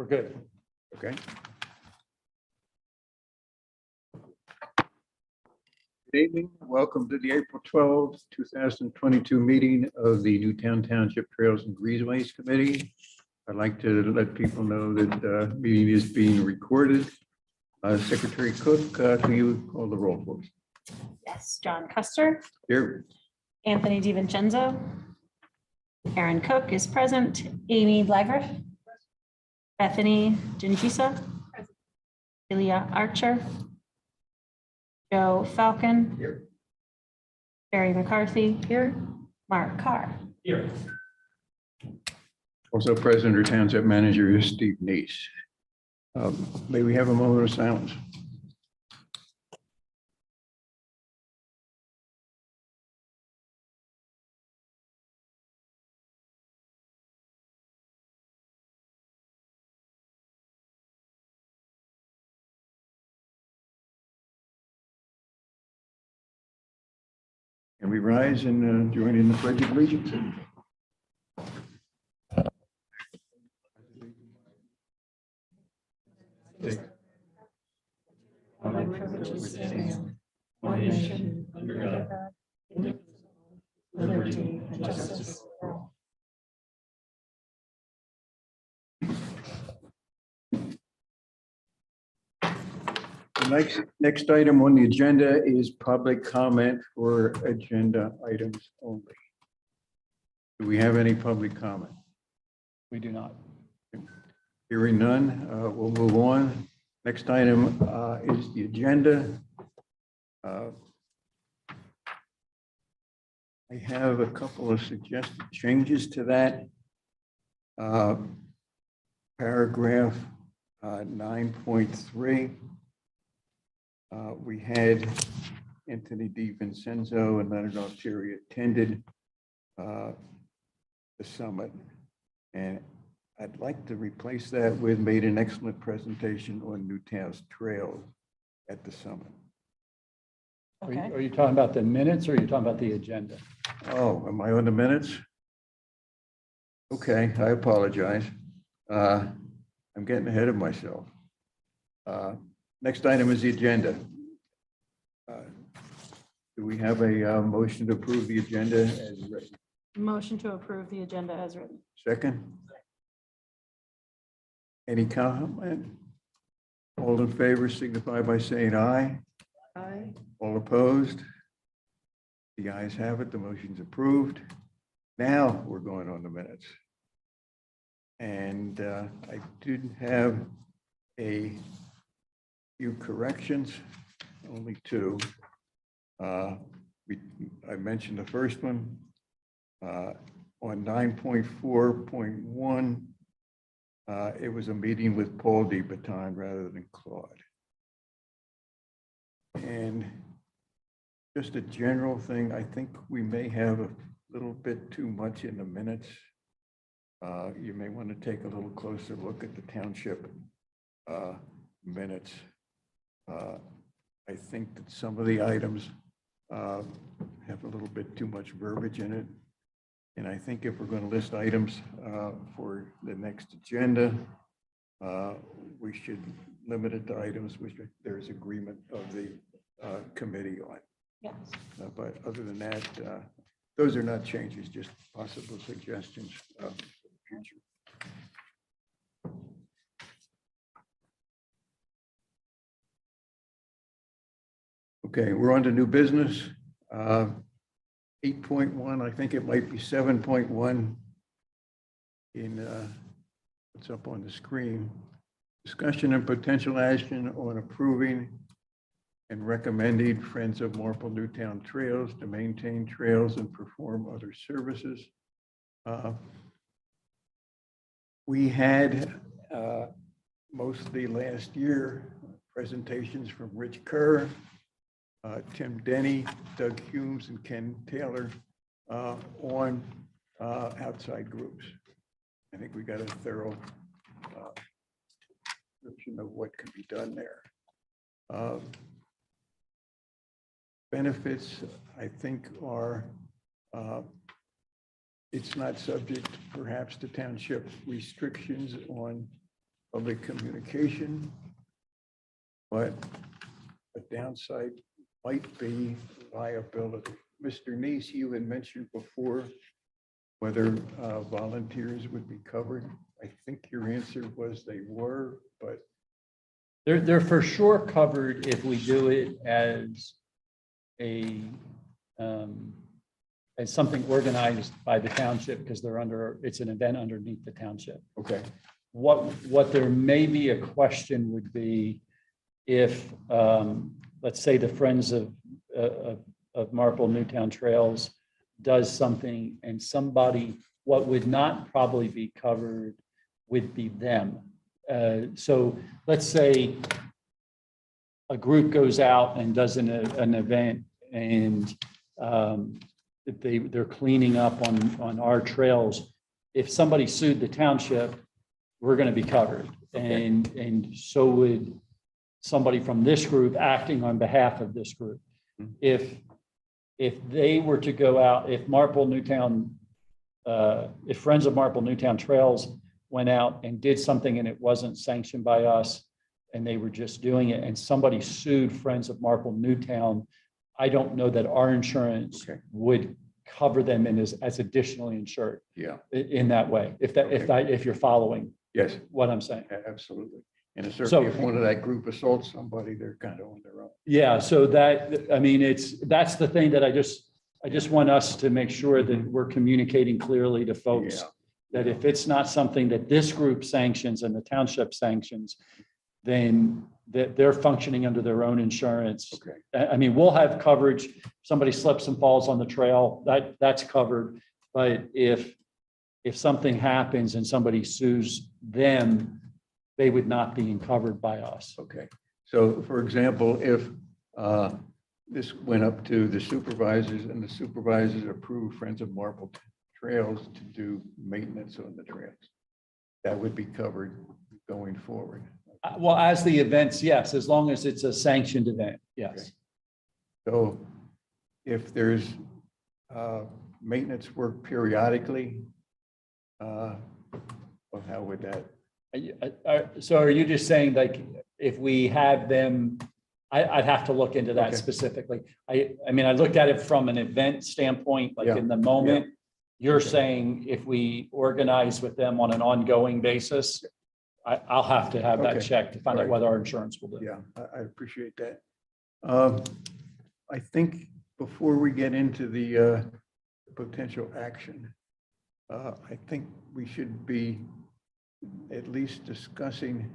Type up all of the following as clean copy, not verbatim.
We're good. Okay. Good evening. Welcome to the April 12th, 2022 meeting of the Newtown Township Trails and Greenways Committee. I'd like to let people know that the meeting is being recorded. Secretary Cook, can you call the roll, please? Yes, John Custer, Here. Anthony DiVincenzo, Aaron Cook is present, Amy Blagriff, Bethany Gingisa, Ilya Archer, Joe Falcon, Here. Barry McCarthy here, Mark Carr. Here. Also present or Township Manager is Steve Neese. May we have a moment of silence? Can we rise and join in the Pledge of Allegiance? One nation, under God, liberty and justice for all. The next item on the agenda is public comment for agenda items only. Do we have any public comment? We do not. Hearing none, we'll move on. Next item is the agenda. I have a couple of suggested changes to that. Paragraph 9.3. We had Anthony DiVincenzo, and I don't know if Terry attended the summit, and I'd like to replace that with made an excellent presentation on Newtown's trails at the summit. Are you, Okay, are you talking about the minutes or are you talking about the agenda? Oh, am I on the minutes? Okay, I apologize. I'm getting ahead of myself. Next item is the agenda. Do we have a motion to approve the agenda as written? motion to approve the agenda as written. Second? Any comment? All in favor signify by saying aye. Aye. All opposed? The ayes have it. The motion's approved. Now we're going on the minutes. And I did have a few corrections, only two. I mentioned the first one on 9.4.1. It was a meeting with Paul DeBaton rather than Claude. And just a general thing, I think we may have a little bit too much in the minutes. You may want to take a little closer look at the township minutes. I think that some of the items have a little bit too much verbiage in it. And I think if we're going to list items for the next agenda, we should limit it to items which there's agreement of the committee on. Yes. But other than that, those are not changes, just possible suggestions for the future. Okay, we're on to new business. 8.1, I think it might be 7.1 in what's up on the screen. Discussion and potential action on approving and recommending Friends of Marple Newtown Trails to maintain trails and perform other services. We had mostly last year presentations from Rich Kerr, Tim Denny, Doug Humes, and Ken Taylor on outside groups. I think we got a thorough description of what can be done there. Benefits, I think, are it's not subject perhaps to township restrictions on public communication. But a downside might be liability. Mr. Neese, you had mentioned before whether volunteers would be covered. I think your answer was they were, but They're for sure covered if we do it as a, as something organized by the township, because they're under, it's an event underneath the township. okay. What there may be a question would be if, let's say the Friends of Marple Newtown Trails does something and somebody, what would not probably be covered would be them. So let's say a group goes out and does an event and they're cleaning up on our trails. If somebody sued the township, we're going to be covered. Okay. And so would somebody from this group acting on behalf of this group. If they were to go out, if Marple Newtown, if Friends of Marple Newtown Trails went out and did something and it wasn't sanctioned by us and they were just doing it and somebody sued Friends of Marple Newtown, I don't know that our insurance Okay. would cover them in as additionally insured Yeah, in that way, if you're following yes, what I'm saying. absolutely. And certainly if one of that group assaults somebody, they're kind of on their own. Yeah, so that, I mean, that's the thing that I just want us to make sure that we're communicating clearly to folks Yeah. that if it's not something that this group sanctions and the township sanctions, then that they're functioning under their own insurance. Okay, I mean, we'll have coverage. Somebody slips and falls on the trail, that's covered. But if something happens and somebody sues them, they would not be covered by us. okay. So for example, if this went up to the supervisors and the supervisors approved Friends of Marple Trails to do maintenance on the trails, that would be covered going forward. Well, as the events, yes, as long as it's a sanctioned event, yes. So if there's maintenance work periodically, well, how would that? So are you just saying like if we have them, I'd have to look into that Okay. specifically. I mean, I looked at it from an event standpoint, like Yeah. in the moment. You're Okay. saying if we organize with them on an ongoing basis, I'll have to have that Okay. checked to find out Right. what our insurance will do. Yeah, I appreciate that. I think before we get into the potential action, I think we should be at least discussing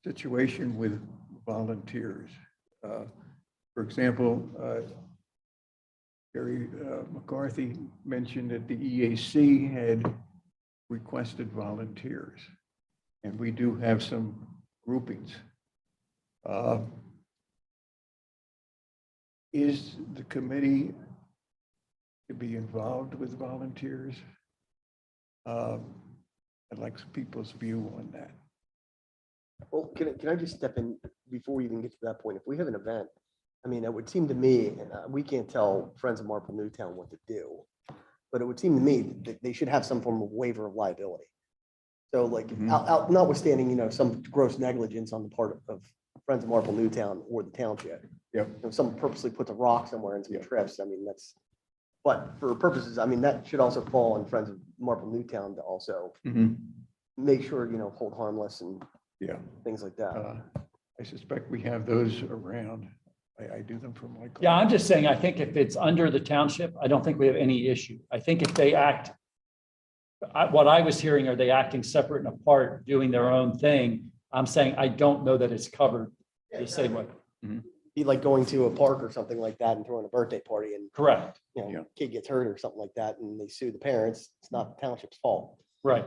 situation with volunteers. For example, Gary McCarthy mentioned that the EAC had requested volunteers, and we do have some groupings. Is the committee to be involved with volunteers? I'd like some people's view on that. Well, can I just step in before we even get to that point? If we have an event, I mean, it would seem to me, and we can't tell Friends of Marple Newtown what to do, but it would seem to me that they should have some form of waiver of liability. So like, Mhm. notwithstanding, some gross negligence on the part of Friends of Marple Newtown or the township. Yep. If someone purposely puts a rock somewhere and some Yeah. trips, I mean, but for purposes, I mean, that should also fall on Friends of Marple Newtown to also make sure, hold harmless and Yeah, things like that. I suspect we have those around. I do them for my. Yeah, I'm just saying, I think if it's under the township, I don't think we have any issue. I think if they act, what I was hearing, are they acting separate and apart, doing their own thing? I'm saying, I don't know that it's covered the same way. Be like going to a park or something like that and throwing a birthday party and, Correct, Yeah. kid gets hurt or something like that and they sue the parents. It's not the township's fault. right.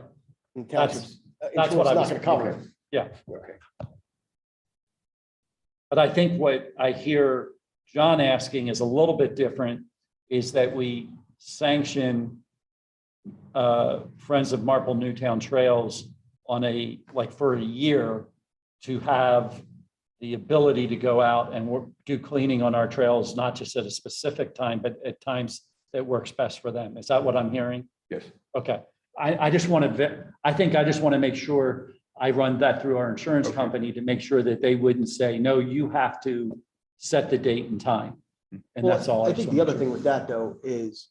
And the That's- township's that's what I was- insurance is not going to cover it. Yeah. Okay. But I think what I hear John asking is a little bit different, is that we sanction Friends of Marple Newtown Trails on for a year to have the ability to go out and do cleaning on our trails, not just at a specific time, but at times that works best for them. Is that what I'm hearing? Yes. Okay. I just want to, I think I just want to make sure I run that through our insurance Okay. company to make sure that they wouldn't say, no, you have to set the date and time. And Well, that's all. I just think wanna the other make thing with that though is,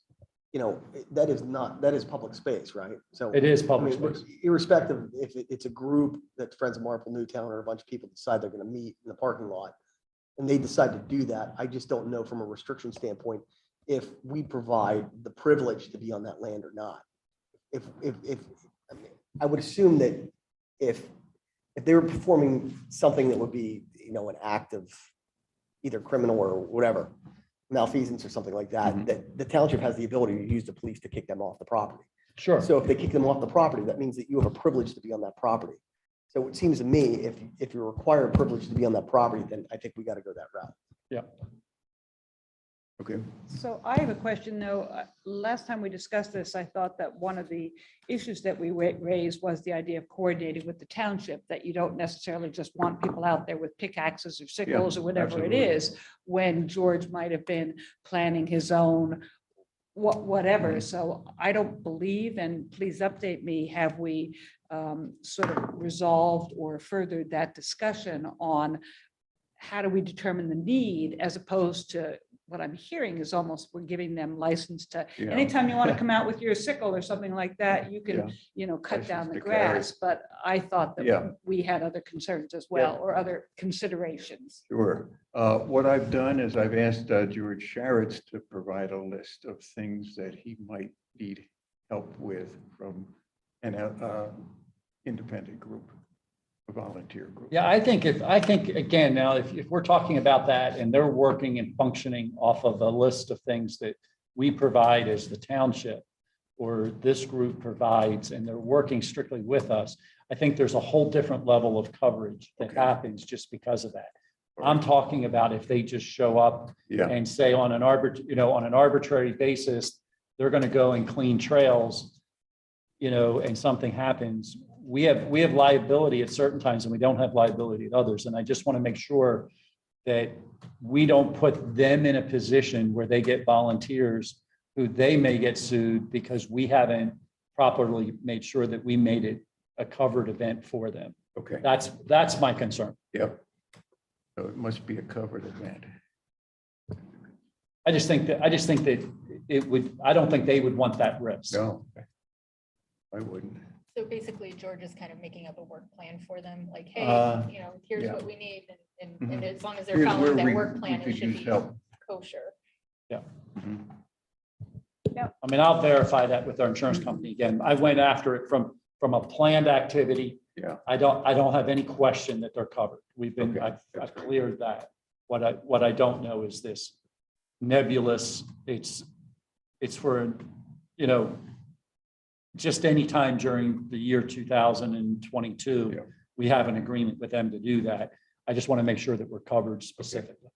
you know, that is public space, right? So. sure. It is I public mean, space. irrespective if it's a group that's Friends of Marple Newtown or a bunch of people decide they're gonna meet in the parking lot and they decide to do that, I just don't know from a restriction standpoint if we provide the privilege to be on that land or not. If, I mean, I would assume that if they were performing something that would be, you know, an act of either criminal or whatever, malfeasance or something like that, Mhm. that the township has the ability to use the police to kick them off the property. Sure. So if they kick them off the property, that means that you have a privilege to be on that property. So it seems to me, if you're required privilege to be on that property, then I think we got to go that route. Yeah. Okay, So I have a question though. Last time we discussed this, I thought that one of the issues that we raised was the idea of coordinating with the township, that you don't necessarily just want people out there with pickaxes or sickles or whatever it absolutely. is, when George might have been planning his own whatever. Mhm. So I don't believe, and please update me, have we sort of resolved or furthered that discussion on how do we determine the need, as opposed to what I'm hearing is almost we're giving them license to, yeah. anytime you want to come out with your sickle or something like that, you Yeah. can, you know, cut down License the to carry. grass. But I thought Yeah. that we had other concerns as well, or other considerations. Sure. What I've done is I've asked George Sharretts to provide a list of things that he might need help with from an independent group, a volunteer group. Yeah, I think again, now, if we're talking about that and they're working and functioning off of a list of things that we provide as the township or this group provides, and they're working strictly with us, I think there's a whole different level of coverage that Okay. happens just because of that. I'm talking about if they just show up Yeah, and say on an arbitrary basis, they're going to go and clean trails, you know, and something happens, we have liability at certain times and we don't have liability at others. And I just want to make sure that we don't put them in a position where they get volunteers who they may get sued because we haven't properly made sure that we made it a covered event for them. okay, That's my concern. yep. So it must be a covered event. I just think that it would, I don't think they would want that risk. No, I wouldn't. So basically, George is kind of making up a work plan for them, like, hey, you know, here's yeah. what we need, and Mhm. as long as they're Here's where following that we work plan, it could should use be help. kosher. Mhm. I mean, I'll verify that with our insurance company. Again, I went after it from a planned activity. Yeah. I don't have any question that they're covered. We've been, Okay, I've that's great. cleared that. What I don't know is this nebulous, it's for, you know, just any time during the year 2022, Yeah. we have an agreement with them to do that. I just want to make sure that we're covered specifically.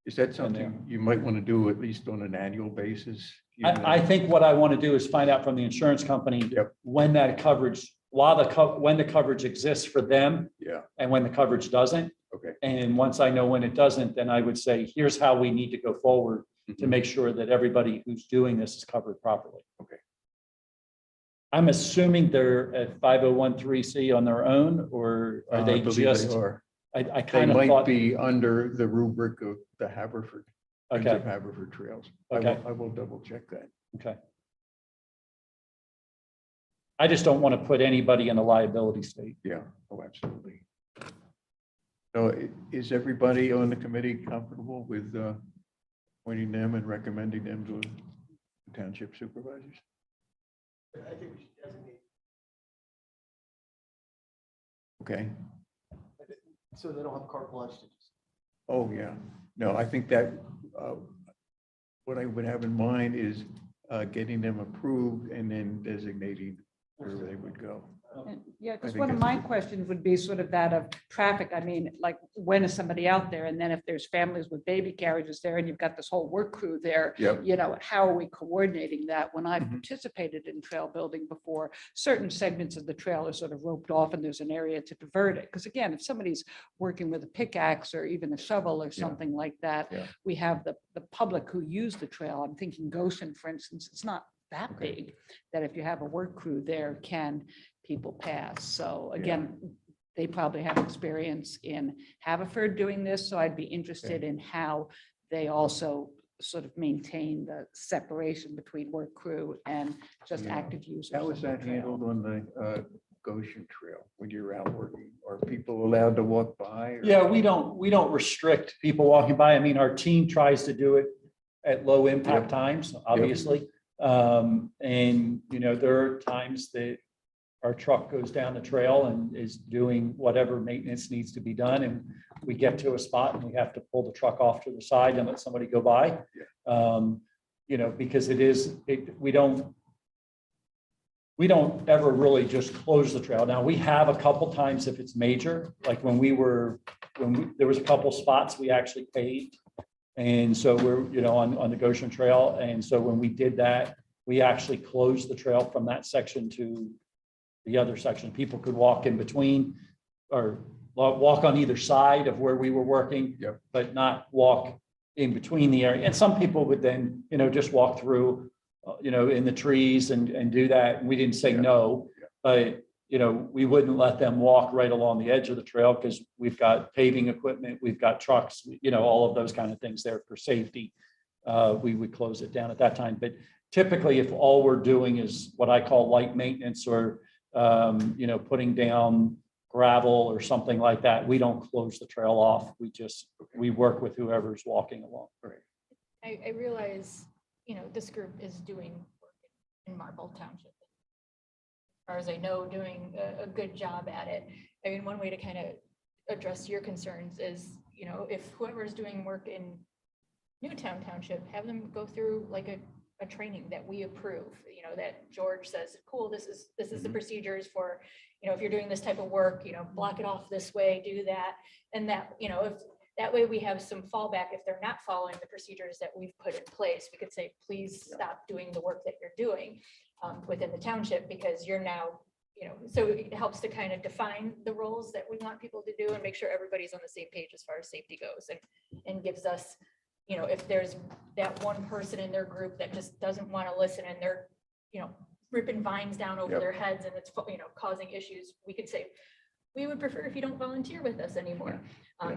Is that something you might want to do at least on an annual basis? I think what I want to do is find out from the insurance company Yep. when that coverage, when the coverage exists for them Yeah, and when the coverage doesn't. okay. And once I know when it doesn't, then I would say, here's how we need to go forward to Mhm. make sure that everybody who's doing this is covered properly. Okay. I'm assuming they're at 5013C on their own, or are I they believe just, are. I They kind of might thought, be under the rubric of the Haverford, Friends of okay, Haverford Trails. Okay. I will double check that. okay. I just don't want to put anybody in a liability state. Yeah, oh, absolutely. So is everybody on the committee comfortable with appointing them and recommending them to township supervisors? I think we should designate, Okay. so they don't have carte blanche to just. Oh, yeah. No, I think that what I would have in mind is getting them approved and then designating where they would go. And, yeah, because think one of that's a my good- questions would be sort of that of traffic. I mean, like, when is somebody out there? And then if there's families with baby carriages there and you've got this whole work crew there, Yep. you know, how are we coordinating that? When I've Mhm. participated in trail building before, certain segments of the trail are sort of roped off and there's an area to divert it. Because again, if somebody's working with a pickaxe or even a shovel or something like that, Yeah. we have the public who use the trail. I'm thinking Goshen, for instance, it's not that Okay. big, that if you have a work crew there, can people pass? So again, they probably have experience in Haverford doing this, so I'd be interested in how they also sort of maintain the separation between work crew and just Yeah. active users. How is of the that trail. handled on the Goshen Trail when you're out working? Are people allowed to walk by? or- Yeah, we don't restrict people walking by. I mean, our team tries to do it at low impact Yep. times, obviously. And, you know, there are times that our truck goes down the trail and is doing whatever maintenance needs to be done. And we get to a spot and we have to pull the truck off to the side and let somebody go by. You know, because we don't ever really just close the trail. Now, we have a couple times if it's major, like there was a couple spots we actually paved. And so we're, you know, on the Goshen Trail. And so when we did that, we actually closed the trail from that section to the other section. People could walk in between or walk on either side of where we were working, Yep. but not walk in between the area. And some people would then, you know, just walk through, you know, in the trees and do that. And we didn't say Yeah. no, but, you know, we wouldn't let them walk right along the edge of the trail because we've got paving equipment, we've got trucks, you know, all of those kind of things there for safety. We would close it down at that time. But typically, if all we're doing is what I call light maintenance or, you know, putting down gravel or something like that, we don't close the trail off. We work with whoever's walking along. I realize, you know, this group is doing work in Marble Township. As far as I know, doing a good job at it. I mean, one way to kind of address your concerns is, you know, if whoever's doing work in Newtown Township, have them go through like a training that we approve, you know, that George says, cool, this is the procedures for, you know, if you're doing this type of work, you know, block it off this way, do that. And that, you know, if that way we have some fallback, if they're not following the procedures that we've put in place, we could say, please stop doing the work that you're doing within the township, because you're now, you know, so it helps to kind of define the roles that we want people to do and make sure everybody's on the same page as far as safety goes, and gives us, you know, if there's that one person in their group that just doesn't want to listen and they're, you know, ripping vines down over Yep. their heads and it's, you know, causing issues, we could say, we would prefer if you don't volunteer with us anymore.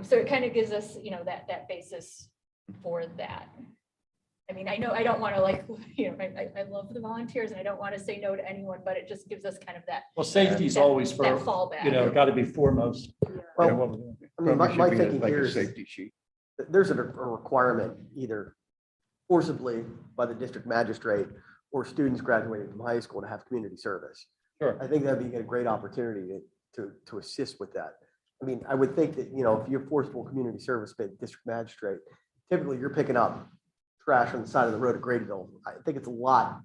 So it kind of gives us, you know, that basis for that. I mean, I know I don't want to like, you know, I love the volunteers and I don't want to say no to anyone, but it just gives us kind of that. Well, safety is that- always that for, fallback. you know, got to be foremost. Well, in what we're doing. I mean, Probably my should be thinking like here a is safety sheet. that there's a requirement either forcibly by the district magistrate or students graduating from high school to have community service. Sure. I think that'd be a great opportunity to assist with that. I mean, I would think that, you know, if you're forcible community service by the district magistrate, typically you're picking up trash on the side of the road at Gradyville. I think it's a lot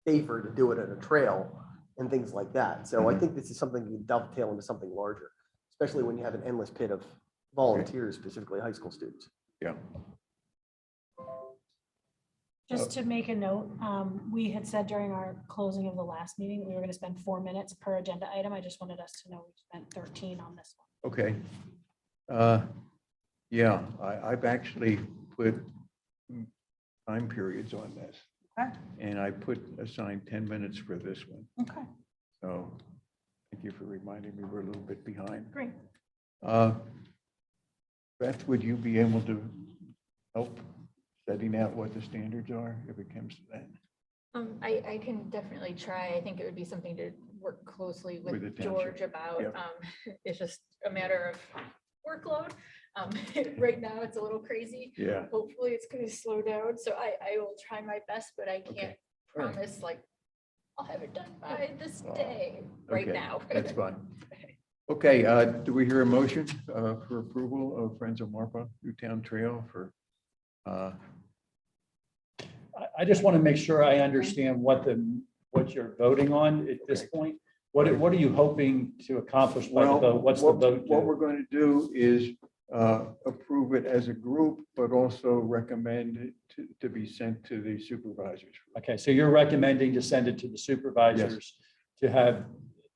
safer to do it at a trail and things like that. So I think this is something you dovetail into something larger, especially when you have an endless pit of volunteers, specifically high school students. Yeah. Just to make a note, we had said during our closing of the last meeting, that we were going to spend 4 minutes per agenda item. I just wanted us to know we spent 13 on this one. Okay. Yeah, I've actually put time periods on this. Okay. And I assigned 10 minutes for this one. Okay, So thank you for reminding me we're a little bit behind. great. Beth, would you be able to help setting out what the standards are if it comes to that? I can definitely try. I think it would be something to work closely With the with township. George about. Yep. It's just a matter of workload. Right now, it's a little crazy. Yeah. Hopefully, it's going to slow down. So I will try my best, but I can't Okay. All right. promise like I'll have it done by this Oh, day right Okay, now. That's fine. Okay, do we hear a motion for approval of Friends of Marpa Newtown Trail for, I just want to make sure I understand what you're voting on at this Okay. point. What are you hoping to accomplish by the well, vote? What's the vote? what do? we're going to do is approve it as a group, but also recommend it to be sent to the supervisors. Okay, so you're recommending to send it to the supervisors to have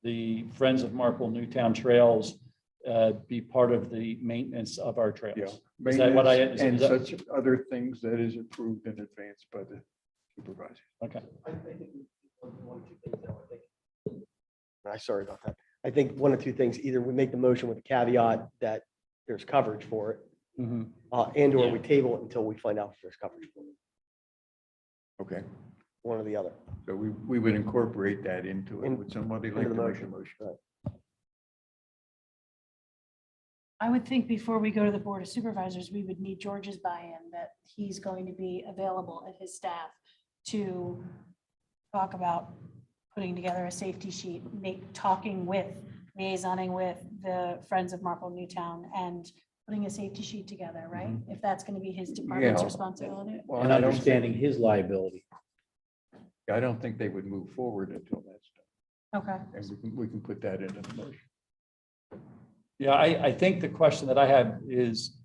the Friends of Marple Newtown Trails be part of the maintenance of our Yeah. trails. Is that what I- Maintenance is And that- such other things that is approved in advance by the supervisors. Okay. I think one or two things though, sorry about that. I think one or two things, either we make the motion with the caveat that there's coverage for it, Mhm. and or Yeah. we table it until we find out if there's coverage for it, Okay, one or the other. so we would incorporate that into it. In- Would somebody into like the to make a motion. motion? Right. I would think before we go to the Board of Supervisors, we would need George's buy-in that he's going to be available and his staff to talk about putting together a safety sheet, talking with, liaisoning with the Friends of Marple Newtown and putting a safety sheet together, right? If that's going to be his department's Yeah. responsibility. Well, And I don't think- understanding his liability. I don't think they would move forward until that's done. Okay. And we can put that into the motion. Yeah, I think the question that I have is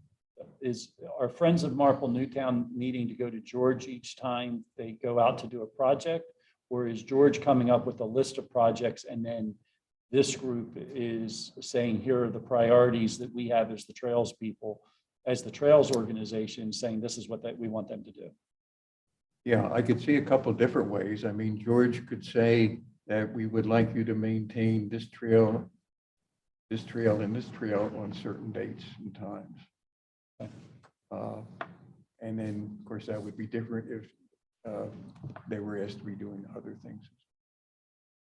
are Friends of Marple Newtown needing to go to George each time they go out to do a project? Or is George coming up with a list of projects and then this group is saying, here are the priorities that we have as the trails people, as the trails organization, saying this is what we want them to do? Yeah, I could see a couple different ways. I mean, George could say that we would like you to maintain this trail, and this trail on certain dates and times. Okay. And then, of course, that would be different if they were asked to be doing other things.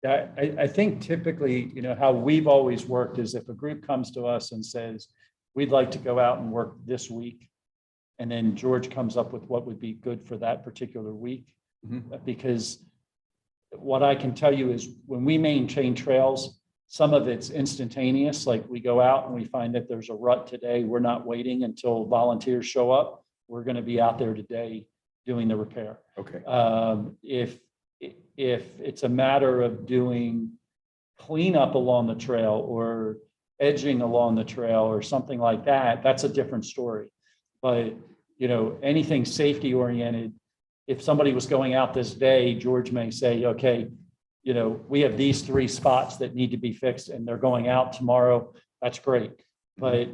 Yeah, I think typically, how we've always worked is if a group comes to us and says, we'd like to go out and work this week, and then George comes up with what would be good for that particular week. Mhm. Because what I can tell you is when we maintain trails, some of it's instantaneous, like we go out and we find that there's a rut today. We're not waiting until volunteers show up. We're going to be out there today doing the repair. Okay, If it's a matter of doing cleanup along the trail or edging along the trail or something like that, that's a different story. But, anything safety oriented, if somebody was going out this day, George may say, okay, we have these 3 spots that need to be fixed and they're going out tomorrow. That's great. But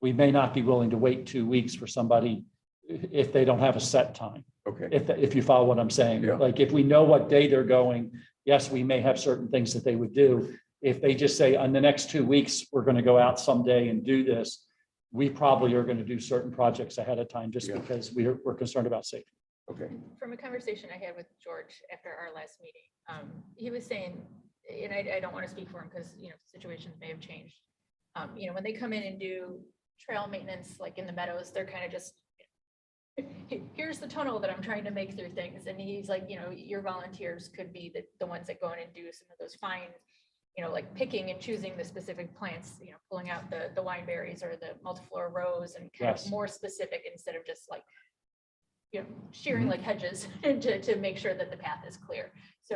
we may not be willing to wait 2 weeks for somebody if they don't have a set time. okay, If you follow what I'm saying, Yeah. like if we know what day they're going, yes, we may have certain things that they would do. If they just say on the next 2 weeks, we're going to go out someday and do this, we probably are going to do certain projects ahead of time just Yeah. because we're concerned about safety. okay. From a conversation I had with George after our last meeting, he was saying, and I don't want to speak for him because, situations may have changed. When they come in and do trail maintenance, like in the meadows, they're kind of just, here's the tunnel that I'm trying to make through things. And he's like, your volunteers could be the ones that go in and do some of those fine, like picking and choosing the specific plants, pulling out the wineberries or the multiflora rose and kind Yes. of more specific instead of just like, shearing Mhm. like hedges to make sure that the path is clear. So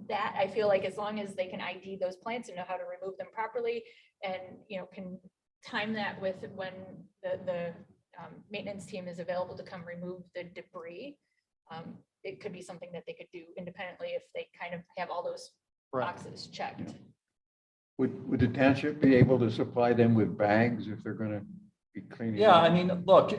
that I feel like as long as they can ID those plants and know how to remove them properly and, can time that with when the maintenance team is available to come remove the debris, it could be something that they could do independently if they kind of have all those boxes checked. Would the township be able to supply them with bags if they're going to be cleaning? Yeah, up? I mean, look,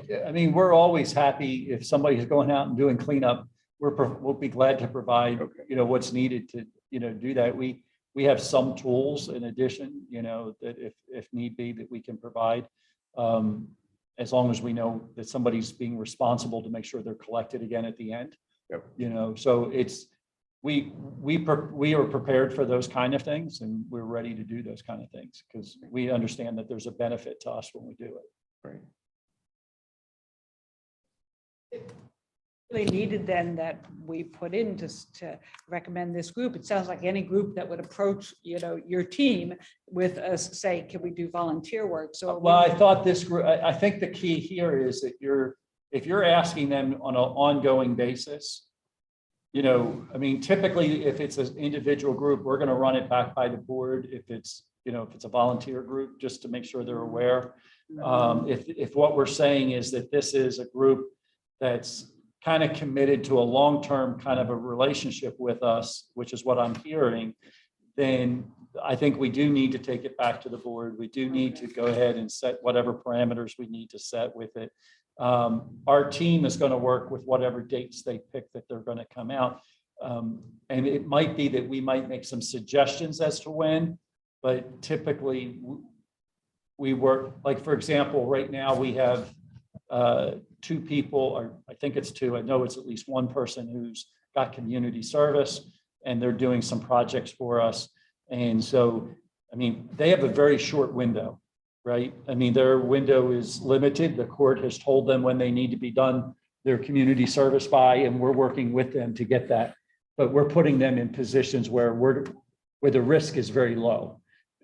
we're always happy if somebody's going out and doing cleanup. We'll be glad to provide, Okay. what's needed to, do that. We have some tools in addition, that if need be, that we can provide. As long as we know that somebody's being responsible to make sure they're collected again at the end. Yep. So we are prepared for those kind of things and we're ready to do those kind of things because we understand that there's a benefit to us when we do it. Right. They needed then that we put in to recommend this group. It sounds like any group that would approach, your team with us, say, can we do volunteer work? So. Well, I thought this group, I think the key here is that if you're asking them on an ongoing basis, typically if it's an individual group, we're going to run it back by the board. If it's a volunteer group, just to make sure they're aware. If what we're saying is that this is a group that's kind of committed to a long-term kind of a relationship with us, which is what I'm hearing, then I think we do need to take it back to the board. We do need to go ahead and set whatever parameters we need to set with it. Our team is going to work with whatever dates they pick that they're going to come out. And it might be that we might make some suggestions as to when, but typically we work, like, for example, right now we have two people, or I think it's two, I know it's at least one person who's got community service, and they're doing some projects for us. And so, I mean, they have a very short window, right? I mean, their window is limited. The court has told them when they need to be done their community service by, and we're working with them to get that. But we're putting them in positions where the risk is very low.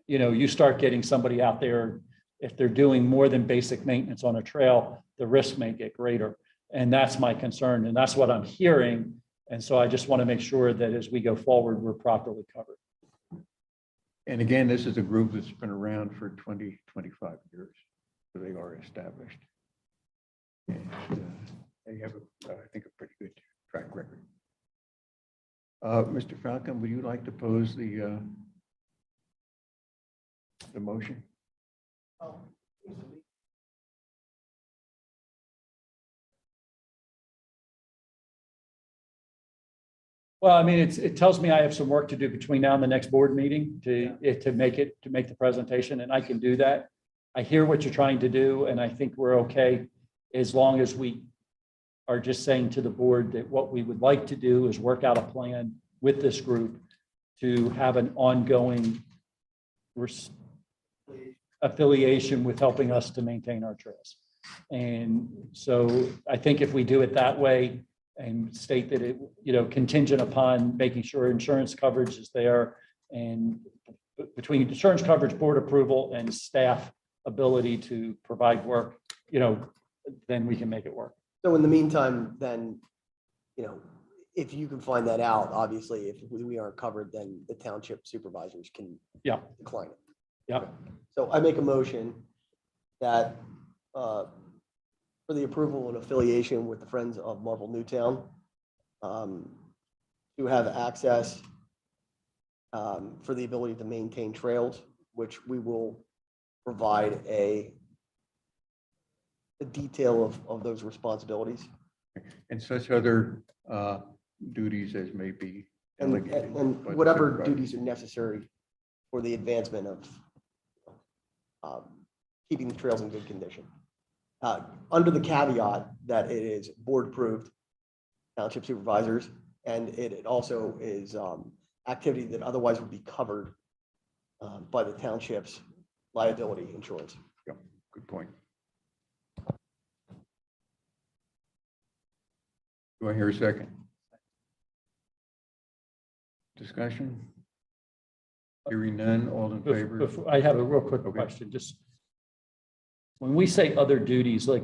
You know, you start getting somebody out there, if they're doing more than basic maintenance on a trail, the risk may get greater. And that's my concern. And that's what I'm hearing. And so I just want to make sure that as we go forward, we're properly covered. And again, this is a group that's been around for 20, 25 years. So they are established. And they have, I think, a pretty good track record. Mr. Falcon, would you like to pose the motion? Well, I mean, it tells me I have some work to do between now and the next board meeting to make the presentation, and I can do that. I hear what you're trying to do, and I think we're okay as long as we are just saying to the board that what we would like to do is work out a plan with this group to have an ongoing affiliation with helping us to maintain our trails. And so I think if we do it that way and state that it, you know, contingent upon making sure insurance coverage is there, and between insurance coverage, board approval, and staff ability to provide work, you know, then we can make it work. So in the meantime, then, you know, if you can find that out, obviously, if we aren't covered, then the township supervisors can decline it. Yeah. So I make a motion that for the approval and affiliation with the Friends of Marble Newtown, to have access for the ability to maintain trails, which we will provide a detail of those responsibilities. And such other duties as may be delegated. And by the whatever supervisor. duties are necessary for the advancement of keeping the trails in good condition. Under the caveat that it is board approved, township supervisors, and it also is activity that otherwise would be covered by the township's liability insurance. Yep, good point. Do I hear a second? Discussion? Hearing none, all in favor? I have a real quick Okay. question. Just when we say other duties, like,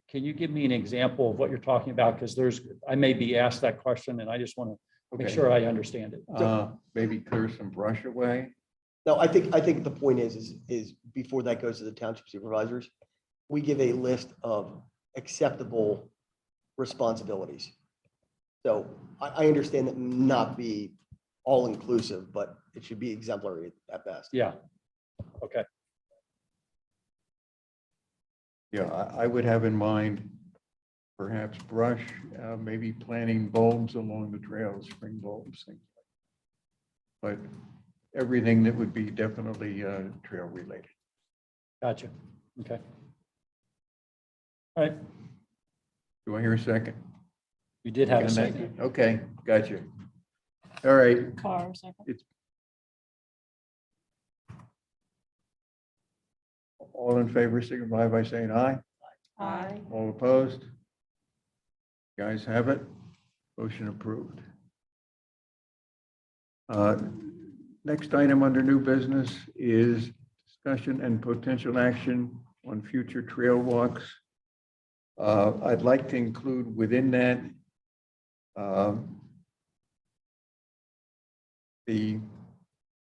can you give me an example of what you're talking about? Because I may be asked that question, and I just want to make Okay. sure I understand it. Maybe clear some brush away. No, I think the point is before that goes to the township supervisors, we give a list of acceptable responsibilities. So I understand that may not be all inclusive, but it should be exemplary at best. Yeah. Okay. Yeah, I would have in mind perhaps brush, maybe planting bulbs along the trails, spring bulbs, things like that. But everything that would be definitely trail related. Gotcha. Okay. All right. Do I hear a second? You did have a Got that? second. Okay, gotcha. All right, Carr, second. all in favor, signify by saying aye. Aye. All opposed? Guys have it. Motion approved. Next item under new business is discussion and potential action on future trail walks. I'd like to include within that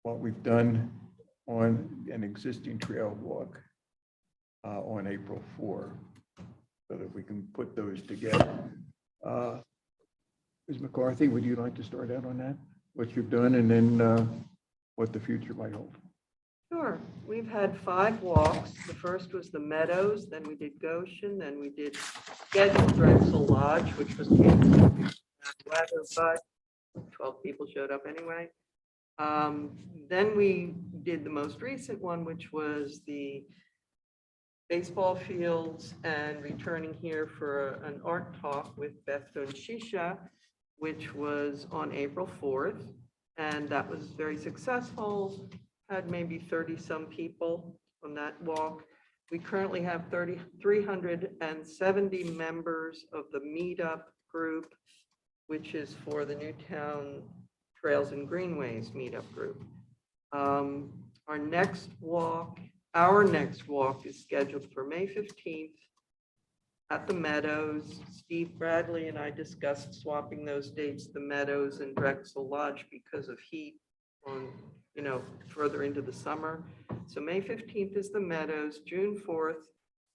what we've done on an existing trail walk on April 4, so that we can put those together. Ms. McCarthy, would you like to start out on that? What you've done, and then what the future might hold? Sure. We've had 5 walks. The first was the Meadows, then we did Goshen, then we did scheduled Drexel Lodge, which was canceled because of bad weather, but 12 people showed up anyway. Then we did the most recent one, which was the baseball fields and returning here for an art talk with Beth Shisha, which was on April 4th. And that was very successful, had maybe 30 some people on that walk. We currently have 370 members of the meetup group, which is for the Newtown Trails and Greenways meetup group. Our next walk is scheduled for May 15th at the Meadows. Steve Bradley and I discussed swapping those dates, the Meadows and Drexel Lodge, because of heat on, further into the summer. So May 15th is the Meadows. June 4th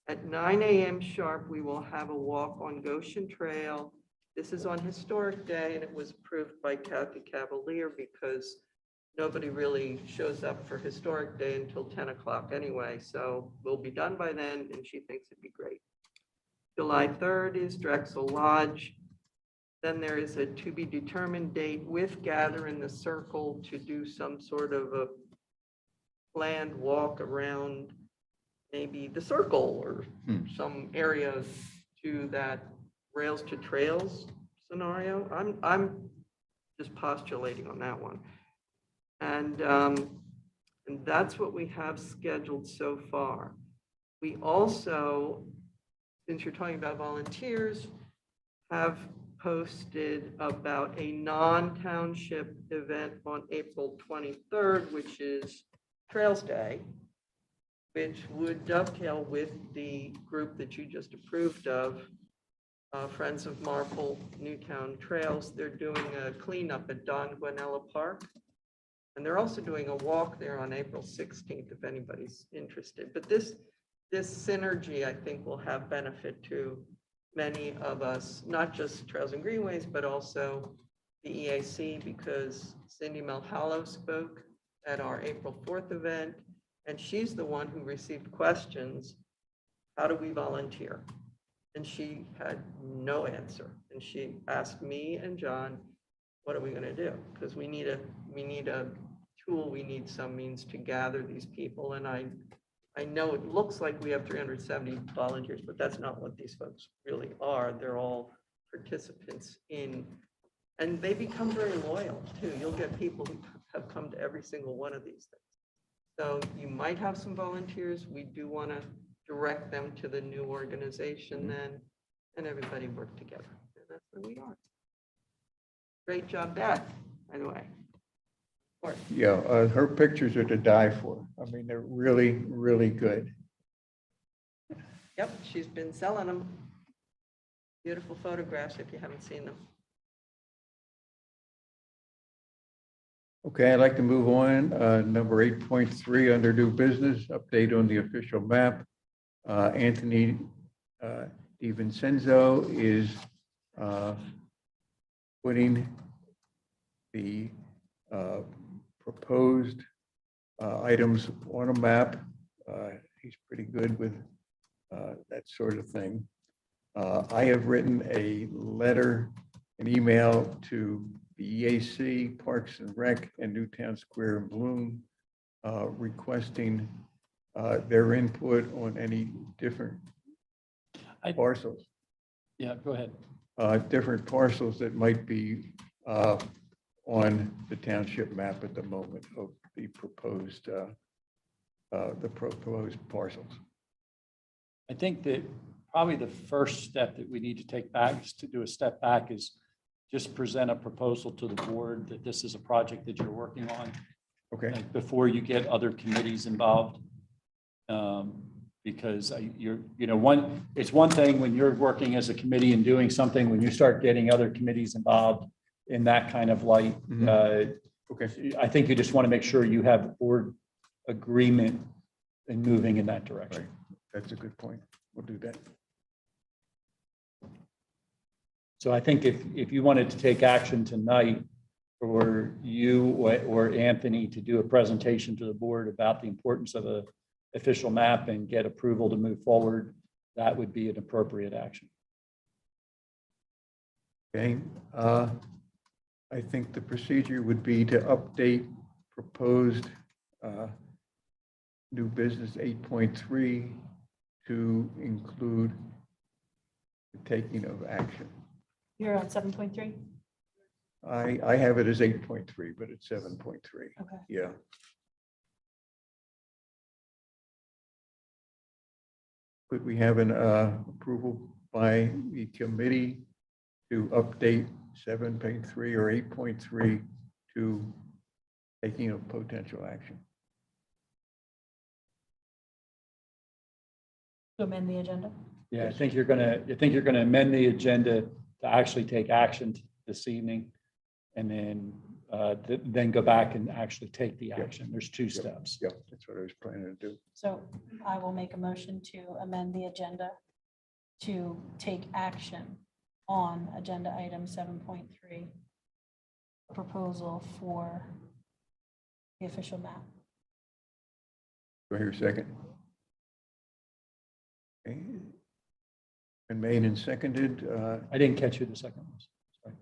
at 9 a.m. sharp, we will have a walk on Goshen Trail. This is on Historic Day, and it was approved by Kathy Cavalier because nobody really shows up for Historic Day until 10 o'clock anyway. So we'll be done by then, and she thinks it'd be great. July 3rd is Drexel Lodge. Then there is a to be determined date with Gather in the Circle to do some sort of a planned walk around maybe the circle or some areas to that Rails to Trails scenario. I'm just postulating on that one. And that's what we have scheduled so far. We also, since you're talking about volunteers, have posted about a non-township event on April 23rd, which is Trails Day, which would dovetail with the group that you just approved of, Friends of Marple Newtown Trails. They're doing a cleanup at Don Guanella Park. And they're also doing a walk there on April 16th, if anybody's interested. But this synergy, I think, will have benefit to many of us, not just Trails and Greenways, but also the EAC, because Cindy Melhallo spoke at our April 4th event, and she's the one who received questions, how do we volunteer? And she had no answer. And she asked me and John, what are we gonna do? Because we need a tool, we need some means to gather these people. And I know it looks like we have 370 volunteers, but that's not what these folks really are. They're all participants in, and they become very loyal too. You'll get people who have come to every single one of these things. So you might have some volunteers. We do want to direct them to the new organization then, and everybody work together. And that's where we are. Great job, Beth, by the way. Yeah, her pictures are to die for. I mean, they're really, really good. Yep, she's been selling them. Beautiful photographs if you haven't seen them. Okay, I'd like to move on. Number 8.3 under new business, update on the official map. Anthony DiVincenzo is putting the proposed items on a map. He's pretty good with that sort of thing. I have written a letter, an email to the EAC, Parks and Rec, and Newtown Square and Bloom, requesting their input on any different parcels. Yeah, go ahead. Different parcels that might be on the township map at the moment of the proposed parcels. I think that probably the first step that we need to take back is to do a step back is just present a proposal to the board that this is a project that you're working on. Okay. Before you get other committees involved. Because it's one thing when you're working as a committee and doing something, when you start getting other committees involved in that kind of light. Okay. I think you just want to make sure you have board agreement in moving in that direction. Right. That's a good point. We'll do that. So I think if you wanted to take action tonight, for you or Anthony to do a presentation to the board about the importance of a official map and get approval to move forward, that would be an appropriate action. Okay, I think the procedure would be to update proposed new business 8.3 to include the taking of action. You're on 7.3? I have it as 8.3, but it's 7.3. Okay. Yeah. Could we have an approval by the committee to update 7.3 or 8.3 to taking of potential action? To amend the agenda? Yeah, I think you're gonna amend the agenda to actually take action this evening, and then go back and actually take the action. There's two steps. Yeah, that's what I was planning to do. So I will make a motion to amend the agenda to take action on agenda item 7.3, proposal for the official map. Do I hear a second? Okay. Been made and seconded. I didn't catch who the second was. Sorry.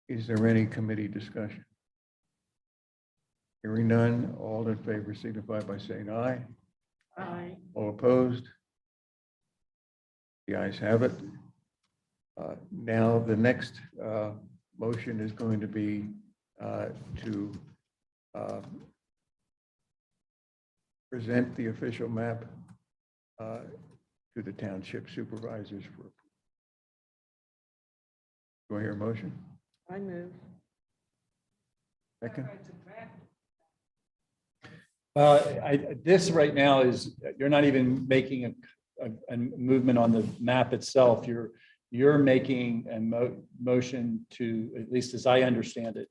Is there any committee discussion? Hearing none, all in favor signify by saying aye. Aye. All opposed? The ayes have it. Now, the next motion is going to be to present the official map to the township supervisors for approval. Do I hear a motion? I move. Second? This right now is, you're not even making a movement on the map itself. You're making a motion to, at least as I understand it,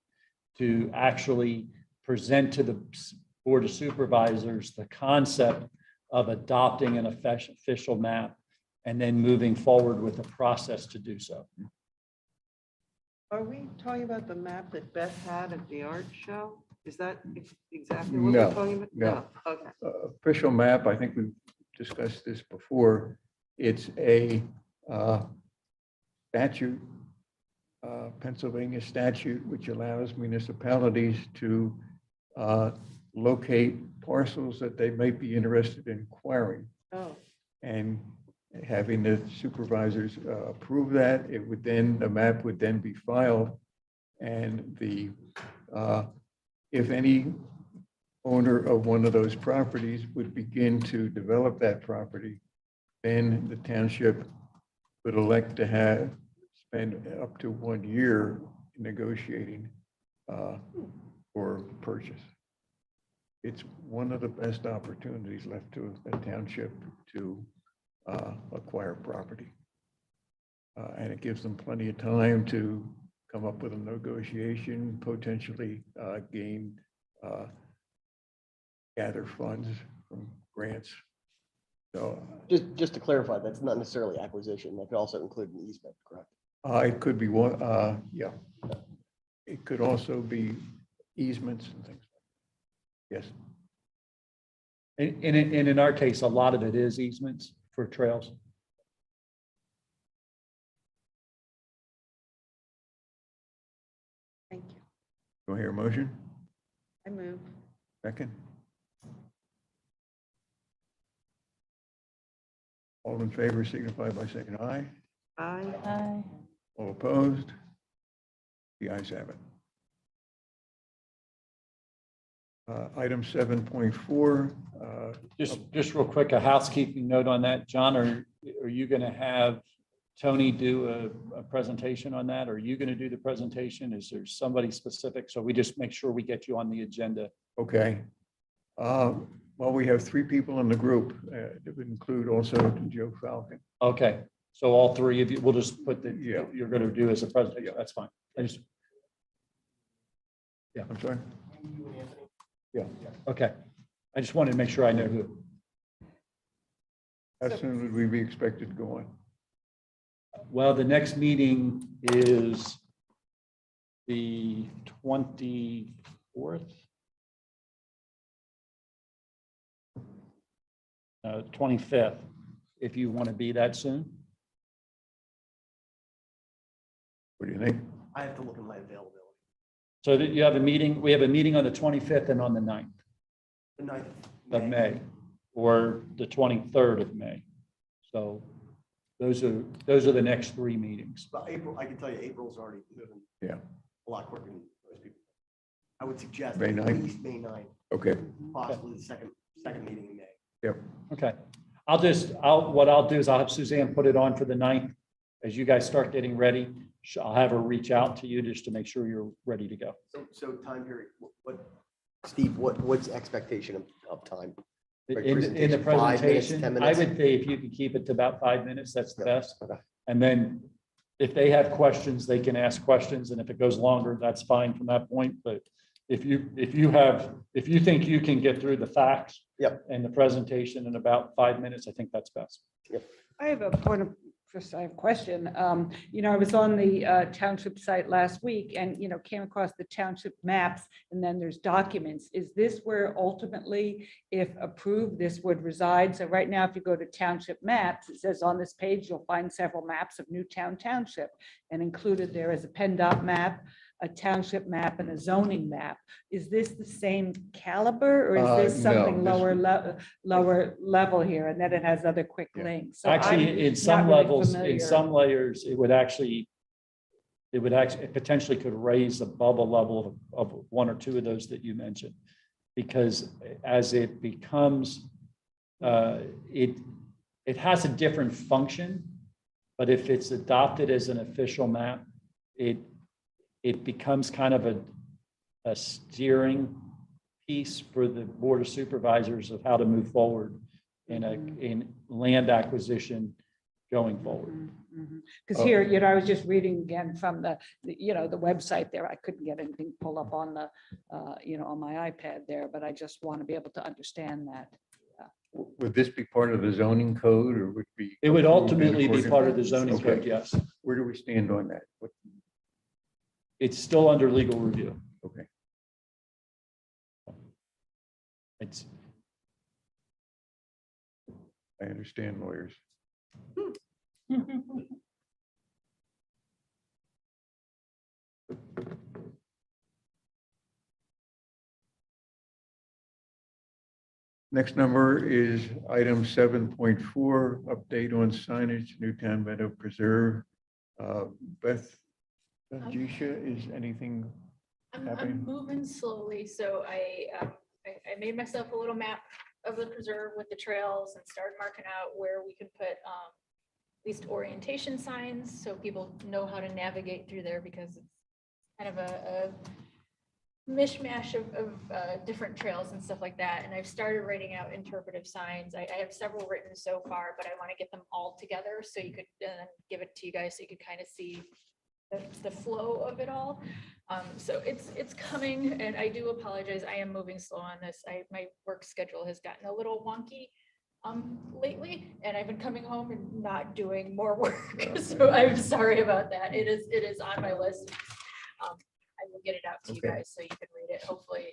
to actually present to the Board of Supervisors the concept of adopting an official map and then moving forward with the process to do so. Are we talking about the map that Beth had at the art show? Is that exactly what No, we're talking about? no. Okay. Official map, I think we've discussed this before. It's a statute, Pennsylvania statute, which allows municipalities to locate parcels that they might be interested in acquiring. Oh, And having the supervisors approve that, it would then, the map would then be filed. And the, if any owner of one of those properties would begin to develop that property, then the township would elect to spend up to 1 year negotiating for purchase. It's one of the best opportunities left to a township to acquire property. And it gives them plenty of time to come up with a negotiation, potentially gather funds from grants. So Just to clarify, that's not necessarily acquisition. That could also include an easement, correct? it could be one, yeah. It could also be easements and things. Yes. And in our case, a lot of it is easements for trails. thank you. Do I hear a motion? I move. Second? All in favor signify by saying aye. Aye. Aye. All opposed? The ayes have it. Item 7.4. Just real quick, a housekeeping note on that. John, are you going to have Tony do a presentation on that? Are you going to do the presentation? Is there somebody specific? So we just make sure we get you on the agenda. Okay. Well, we have 3 people in the group. It would include also Joe Falcon. Okay, so all 3 of you, we'll just put that Yeah. you're going to do as a presentation. Yeah. That's fine. I'm sorry? Yeah. Okay. I just wanted to make sure I know who. How soon would we be expected to go on? Well, the next meeting is the 24th. 25th, if you want to be that soon. What do you think? I have to look at my availability. So that you have a meeting, we have a meeting on the 25th and on the 9th The 9th of May, or the 23rd of May. So those are the next three meetings. But April, I can tell you, April's already moving Yeah, a lot quicker than most people. I would suggest May at 9th? least May 9th, okay, possibly the second meeting in May. yep, Okay, what I'll do is I'll have Suzanne put it on for the 9th. As you guys start getting ready, I'll have her reach out to you just to make sure you're ready to go. So time period, Steve, what's expectation of time? Like In the 5 minutes, 10 presentation, I minutes? would say if you could keep it to about 5 minutes, that's the Yeah, best. okay. And then if they have questions, they can ask questions. And if it goes longer, that's fine from that point. But if you think you can get through the facts Yep. and the presentation in about 5 minutes, I think that's best. I have a point of, first I have a question. I was on the township site last week and, came across the township maps and then there's documents. Is this where ultimately, if approved, this would reside? So right now, if you go to township maps, it says on this page, you'll find several maps of Newtown Township. And included there is a PennDOT map, a township map and a zoning map. Is this the same caliber or is this no, something this lower level here? And then it has other quick Yeah. links. So I'm Actually, in some not really levels, in familiar. some layers, it potentially could raise the bubble level of one or two of those that you mentioned. Because as it becomes, it has a different function, but if it's adopted as an official map, it becomes kind of a steering piece for the Board of Supervisors of how to move forward in land acquisition going forward. Because here, I was just reading again from the website there. I couldn't get anything pulled up on the, on my iPad there, but I just want to be able to understand that. would this be part of the zoning code or would be? It would approved in ultimately be accordance- part of the zoning Okay. code, yes. Where do we stand on that? It's still under legal review. Okay, It's, I understand lawyers. Next number is item 7.4, update on signage, Newtown Meadow Preserve. Beth, Jisha, is anything? I'm happening? moving slowly, so I made myself a little map of the preserve with the trails and started marking out where we could put at least orientation signs, so people know how to navigate through there, because it's kind of a mishmash of different trails and stuff like that. And I've started writing out interpretive signs. I have several written so far, but I want to get them all together so you could give it to you guys so you could kind of see the flow of it all. So it's coming, and I do apologize. I am moving slow on this. My work schedule has gotten a little wonky lately, and I've been coming home and not doing more work. So I'm sorry about that. It is on my list. I will get it out to you Okay. guys so you can read it, hopefully.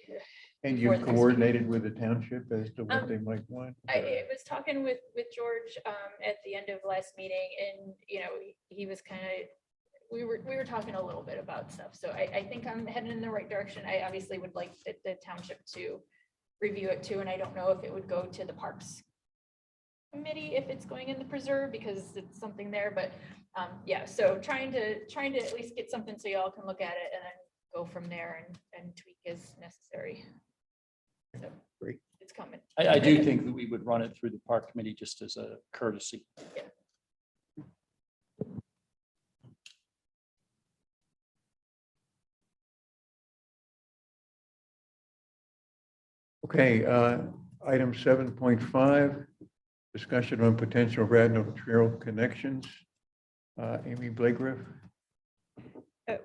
And before you've the next coordinated with the township as to what they might want? I was talking with George at the end of last meeting, and he was kind of, we were talking a little bit about stuff. So I think I'm heading in the right direction. I obviously would like the township to review it too, and I don't know if it would go to the Parks Committee if it's going in the preserve, because it's something there. But yeah, so trying to at least get something so y'all can look at it and then go from there and tweak as necessary. So Great. it's coming. I do think that we would run it through the park committee just as a courtesy. Okay, item 7.5, discussion on potential Radnor Trail connections. Amy Blakegriff?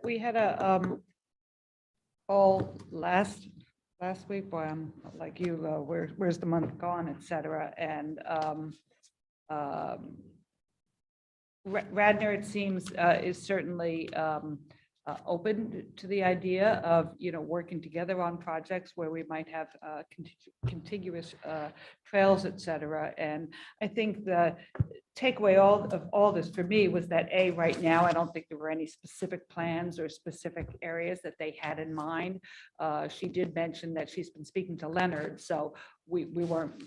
We had a call last week, boy, I'm like you, where's the month gone, et cetera. And Radnor, it seems, is certainly open to the idea of, working together on projects where we might have contiguous trails, et cetera. And I think the takeaway of all this for me was that right now, I don't think there were any specific plans or specific areas that they had in mind. She did mention that she's been speaking to Leonard, so we weren't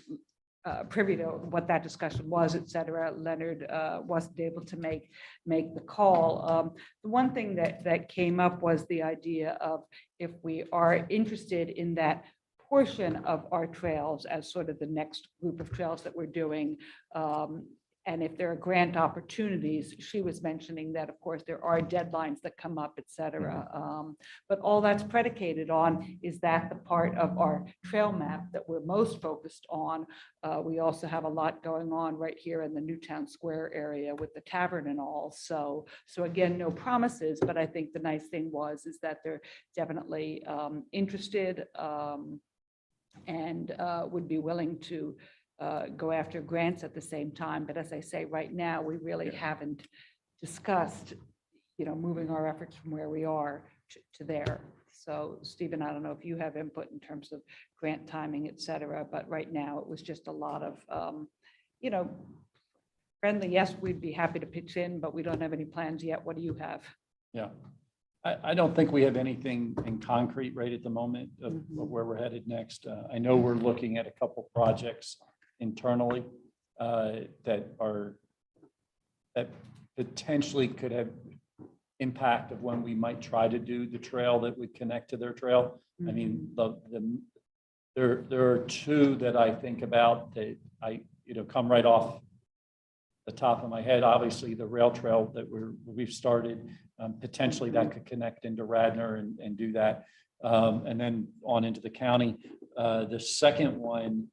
privy to what that discussion was, et cetera. Leonard wasn't able to make the call. The one thing that came up was the idea of, if we are interested in that portion of our trails as sort of the next group of trails that we're doing, and if there are grant opportunities, she was mentioning that, of course, there are deadlines that come up, et cetera. But all that's predicated on is that the part of our trail map that we're most focused on. We also have a lot going on right here in the Newtown Square area with the tavern and all. So again, no promises, but I think the nice thing is that they're definitely interested and would be willing to go after grants at the same time. But as I say, right now, we really haven't discussed, moving our efforts from where we are to there. So Stephen, I don't know if you have input in terms of grant timing, et cetera, but right now it was just a lot of, friendly, yes, we'd be happy to pitch in, but we don't have any plans yet. What do you have? Yeah. I don't think we have anything in concrete right at the moment of where we're headed next. I know we're looking at a couple projects internally that potentially could have impact of when we might try to do the trail that would connect to their trail. I mean, there are two that I think about that come right off the top of my head. Obviously, the rail trail that we've started, potentially that could connect into Radnor and do that, and then on into the county. The second one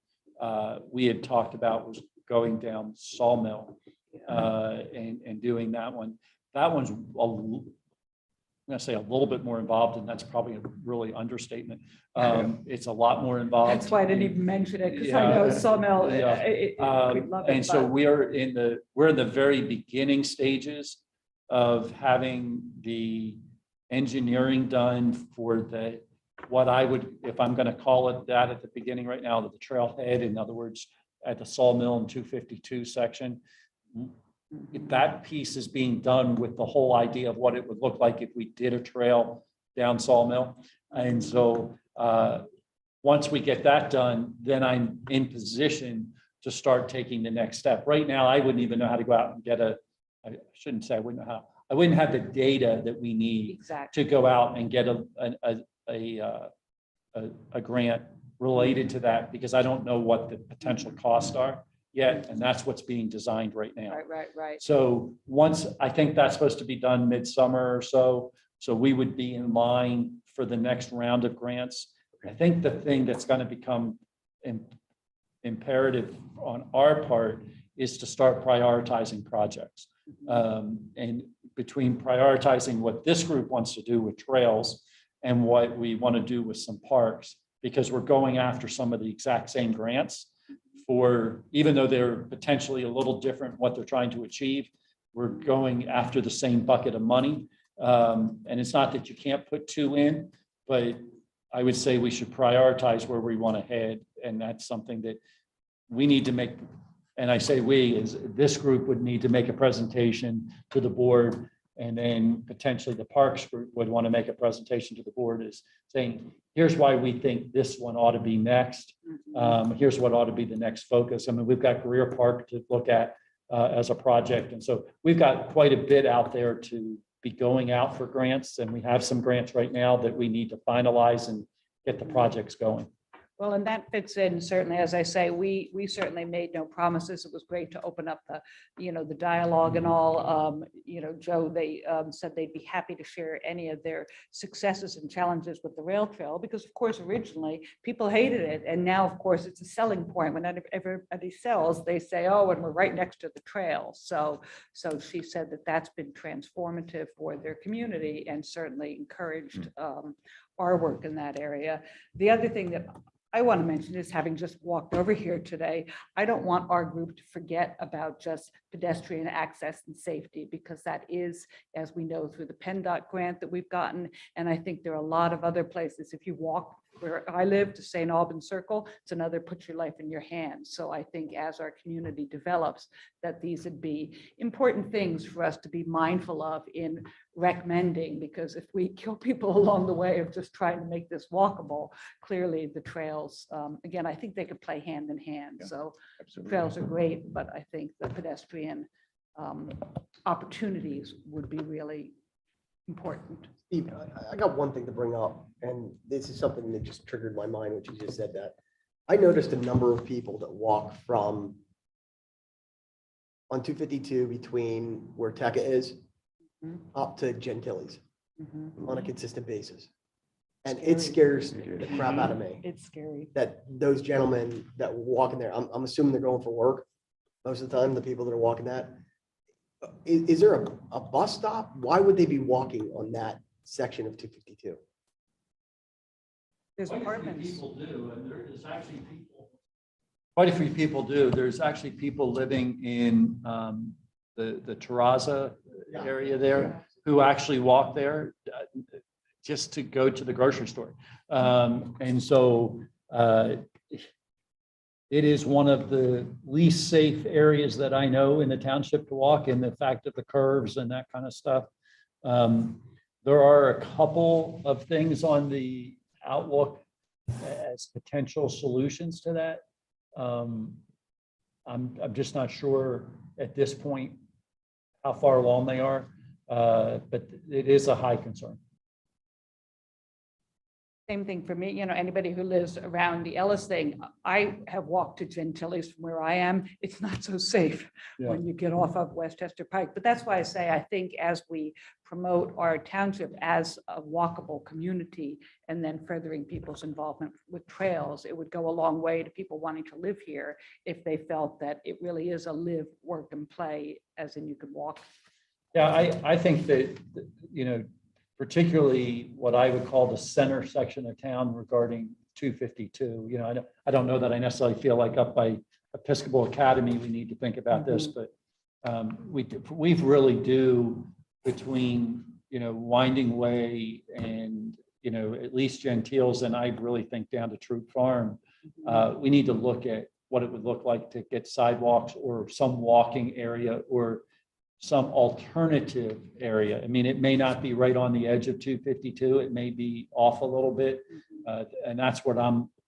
we had talked about was going down Sawmill and doing that one. That one's I'm going to say a little bit more involved, and that's probably a really understatement. It's a lot more involved. That's why I didn't even mention it, because I Yeah. know Sawmill. Yeah. We'd love it, And so but- we're in the very beginning stages of having the engineering done for what I would, if I'm going to call it that at the beginning right now, the trailhead, in other words, at the Sawmill and 252 section. If that piece is being done with the whole idea of what it would look like if we did a trail down Sawmill. And so once we get that done, then I'm in position to start taking the next step. Right now, I wouldn't even know how to go out and get I shouldn't say I wouldn't know how. I wouldn't have the data that we need Exactly. to go out and get a grant related to that, because I don't know what the potential costs are yet, and that's what's being designed right now. Right. So once, I think that's supposed to be done midsummer or so, so we would be in line for the next round of grants. I think the thing that's going to become imperative on our part is to start prioritizing projects. And between prioritizing what this group wants to do with trails and what we want to do with some parks, because we're going after some of the exact same grants for, even though they're potentially a little different what they're trying to achieve, we're going after the same bucket of money. And it's not that you can't put two in, but I would say we should prioritize where we want to head. And that's something that we need to make. And I say we, is this group would need to make a presentation to the board, and then potentially the parks group would want to make a presentation to the board, is saying, here's why we think this one ought to be next. Here's what ought to be the next focus. I mean, we've got Greer Park to look at as a project. And so we've got quite a bit out there to be going out for grants. And we have some grants right now that we need to finalize and get the projects going. Well, and that fits in certainly, as I say, we certainly made no promises. It was great to open up the dialogue and all. Joe, they said they'd be happy to share any of their successes and challenges with the rail trail, because of course, originally people hated it. And now, of course, it's a selling point. When everybody sells, they say, oh, and we're right next to the trail. So she said that that's been transformative for their community and certainly encouraged our work in that area. The other thing that I want to mention is, having just walked over here today, I don't want our group to forget about just pedestrian access and safety, because that is, as we know, through the PennDOT grant that we've gotten. And I think there are a lot of other places. If you walk where I live to St. Albans Circle, it's another put your life in your hands. So I think as our community develops, that these would be important things for us to be mindful of in recommending, because if we kill people along the way of just trying to make this walkable, clearly the trails, again, I think they could play hand in hand. Yeah, So Absolutely. trails are great, but I think the pedestrian opportunities would be really important. Steve, I got one thing to bring up, and this is something that just triggered my mind, which you just said that. I noticed a number of people that walk from on 252 between where Tecca is Mhm. up to Gentili's Mhm. on a consistent basis. And it scares the crap out of me It's scary. that those gentlemen that were walking there, I'm assuming they're going for work most of the time, the people that are walking that. Is there a bus stop? Why would they be walking on that section of 252? There's Quite a few apartments. people do, and there is actually people. Quite a few people do. There's actually people living in the Terraza area there who actually walk there just to go to the grocery store. And so it is one of the least safe areas that I know in the township to walk, in the fact of the curves and that kind of stuff. There are a couple of things on the outlook as potential solutions to that. I'm just not sure at this point how far along they are, but it is a high concern. Same thing for me, anybody who lives around the Ellis thing, I have walked to Gentili's from where I am. It's not so safe when you get off of Westchester Pike. But that's why I say, I think as we promote our township as a walkable community, and then furthering people's involvement with trails, it would go a long way to people wanting to live here if they felt that it really is a live, work, and play, as in you could walk. Yeah, I think that, particularly what I would call the center section of town regarding 252, I don't know that I necessarily feel like up by Episcopal Academy, we need to think about this, but we've really do between, Winding Way and, at least Gentiles, and I really think down to Troop Farm, we need to look at what it would look like to get sidewalks or some walking area or some alternative area. I mean, it may not be right on the edge of 252. It may be off a little bit. And that's what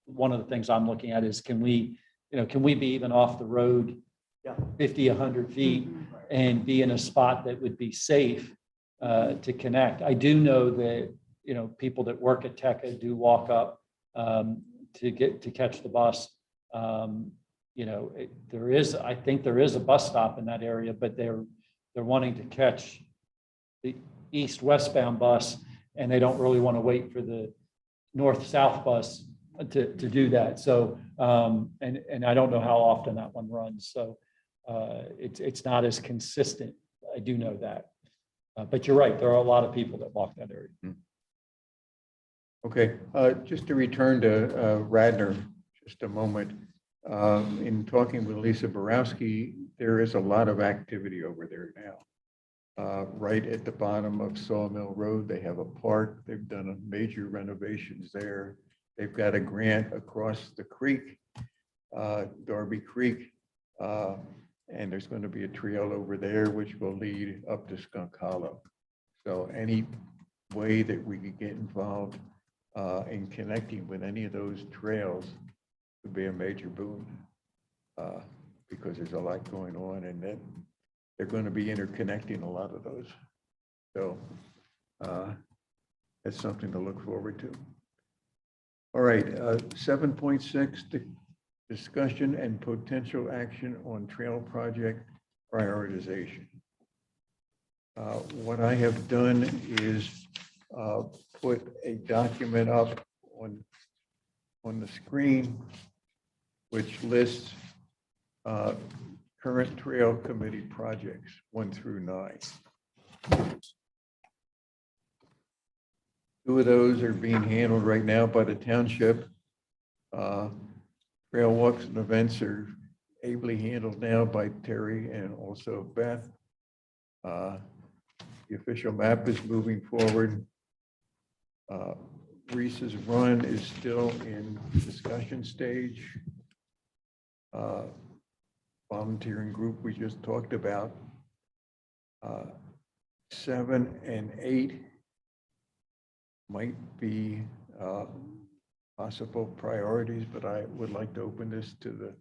one of the things I'm looking at is, can we be even off the road 50, 100 feet and be in a spot that would be safe to connect? I do know that, people that work at Tecca do walk up to catch the bus. I think there is a bus stop in that area, but they're wanting to catch the east-westbound bus, and they don't really want to wait for the north-south bus to do that. So, and I don't know how often that one runs. So it's not as consistent. I do know that. But you're right. There are a lot of people that walk that area. Okay, just to return to Radnor, just a moment. In talking with Lisa Borowski, there is a lot of activity over there now. Right at the bottom of Sawmill Road, they have a park. They've done a major renovations there. They've got a grant across the creek, Darby Creek, and there's going to be a trail over there which will lead up to Skunk Hollow. So any way that we could get involved in connecting with any of those trails would be a major boon, because there's a lot going on, and then they're going to be interconnecting a lot of those. So that's something to look forward to. All right, 7.6, discussion and potential action on trail project prioritization. What I have done is put a document up on the screen which lists current trail committee projects 1 through 9. 2 of those are being handled right now by the township. Trail walks and events are ably handled now by Terry and also Beth. The official map is moving forward. Reese's run is still in discussion stage. Volunteering group we just talked about. 7 and 8 might be possible priorities, but I would like to open this to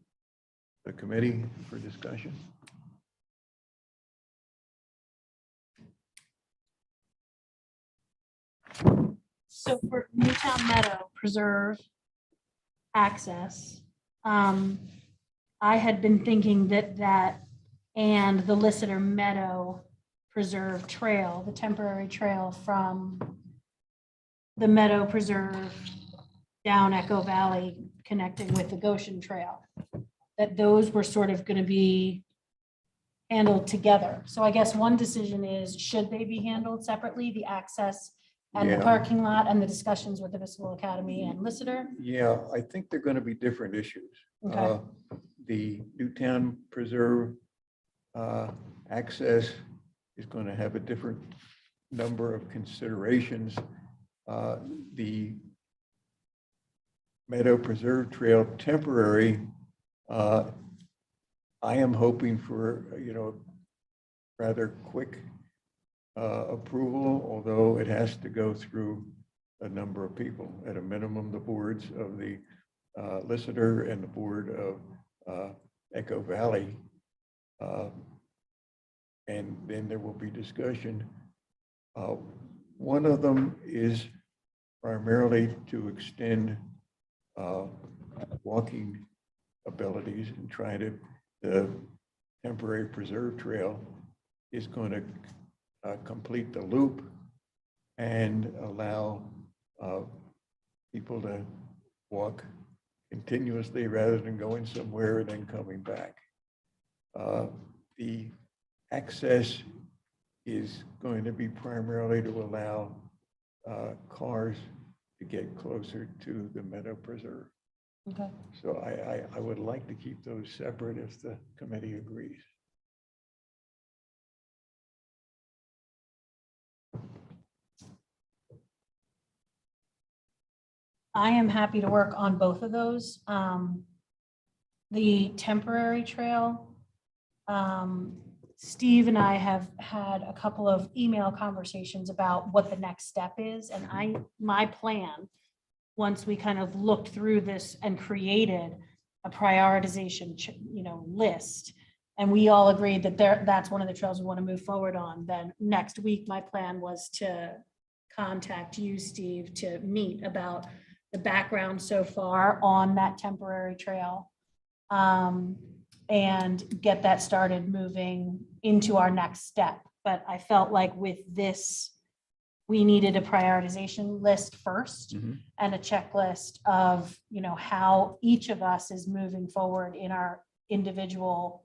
the committee for discussion. So for Newtown Meadow Preserve access, I had been thinking that and the Listener Meadow Preserve Trail, the temporary trail from the Meadow Preserve down Echo Valley connecting with the Goshen Trail, that those were sort of going to be handled together. So I guess one decision is, should they be handled separately, the access and the Yeah. parking lot and the discussions with the Municipal Academy and Listener? Yeah, I think they're going to be different issues. Okay. The Newtown Preserve access is going to have a different number of considerations. The Meadow Preserve Trail temporary, I am hoping for, rather quick approval, although it has to go through a number of people. At a minimum, the boards of the Listener and the board of Echo Valley. And then there will be discussion. One of them is primarily to extend walking abilities and try to, the temporary preserve trail is going to complete the loop and allow people to walk continuously rather than going somewhere and then coming back. The access is going to be primarily to allow cars to get closer to the Meadow Preserve. Okay. So I would like to keep those separate if the committee agrees. I am happy to work on both of those. The temporary trail, Steve and I have had a couple of email conversations about what the next step is. And my plan, once we kind of looked through this and created a prioritization, list, and we all agreed that that's one of the trails we want to move forward on, then next week, my plan was to contact you, Steve, to meet about the background so far on that temporary trail. And get that started moving into our next step. But I felt like with this, we needed a prioritization list first and a checklist of, how each of us is moving forward in our individual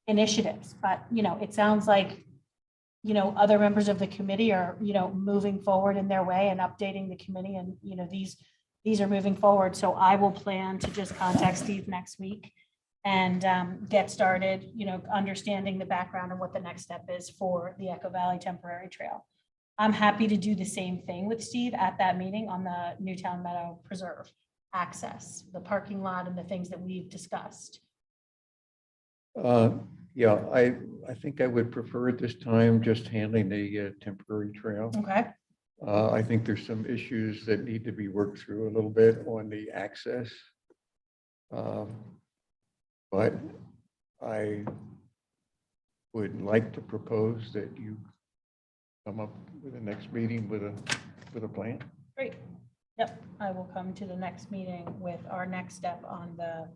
initiatives. But, it sounds like, other members of the committee are, moving forward in their way and updating the committee, and, these are moving forward. So I will plan to just contact Steve next week and get started, understanding the background and what the next step is for the Echo Valley Temporary Trail. I'm happy to do the same thing with Steve at that meeting on the Newtown Meadow Preserve access, the parking lot and the things that we've discussed. Yeah, I think I would prefer at this time just handling the temporary trail. Okay. I think there's some issues that need to be worked through a little bit on the access. But I would like to propose that you come up with the next meeting with a plan. Great. Yep, I will come to the next meeting with our next step on the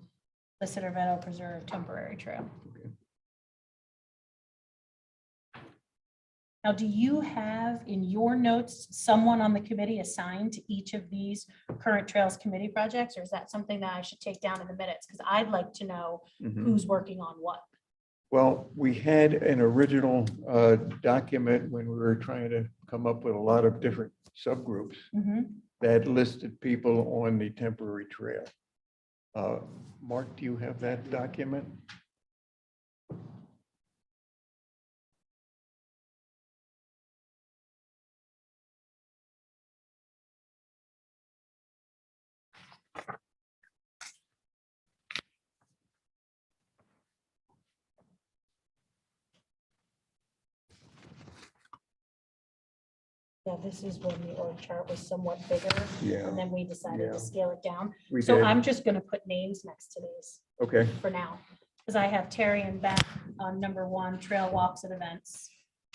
Listener Meadow Preserve Temporary Trail. Okay. Now, do you have in your notes someone on the committee assigned to each of these current Trails Committee projects, or is that something that I should take down in the minutes? Because I'd like to know who's working on what. Well, we had an original document when we were trying to come up with a lot of different subgroups that listed people on the temporary trail. Mark, do you have that document? Yeah, this is when the org chart was somewhat bigger, Yeah, and then we decided yeah. to scale it down. we So did. I'm just gonna put names next to these Okay, for now, because I have Terry and Beth on number 1, trail walks and events.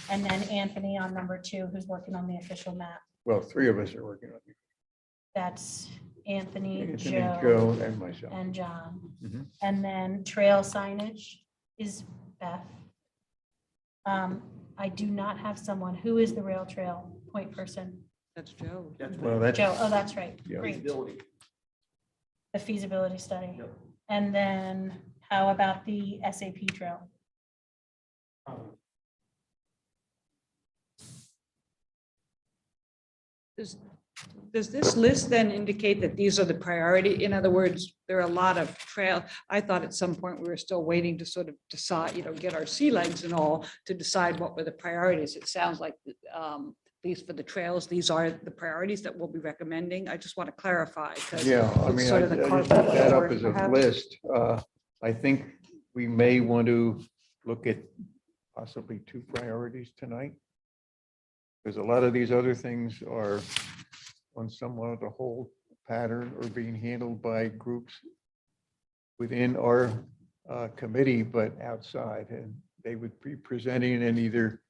And then Anthony on number 2, who's working on the official map. well, 3 of us are working on it. That's Anthony, Anthony, Joe, Joe, and myself. and John. Mhm. And then trail signage is Beth. I do not have someone. Who is the rail trail point person? That's Joe. Well, that's, Joe, oh, that's right. Yeah. Great. The feasibility study. And then how about the SAP trail? Does this list then indicate that these are the priority? In other words, there are a lot of trail. I thought at some point we were still waiting to sort of decide, get our sea legs and all to decide what were the priorities. It sounds like, at least for the trails, these are the priorities that we'll be recommending. I just want to clarify. 'Cause yeah, I it's mean, sort I of the just cart put that before up as the a horse. list. I think we may want to look at possibly 2 priorities tonight. Because a lot of these other things are on somewhat of the whole pattern or being handled by groups within our committee, but outside, and they would be presenting and either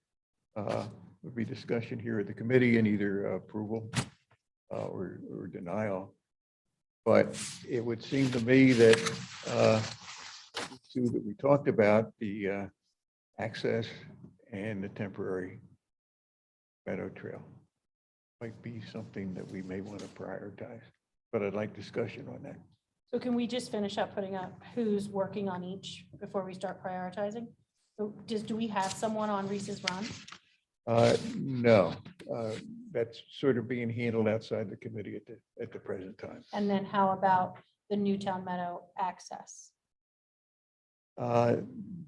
would be discussion here at the committee and either approval or denial. But it would seem to me that 2 that we talked about, the access and the temporary Meadow Trail, might be something that we may want to prioritize, but I'd like discussion on that. So can we just finish up putting up who's working on each before we start prioritizing? So do we have someone on Reese's Run? No, that's sort of being handled outside the committee at the present time. And then how about the Newtown Meadow access?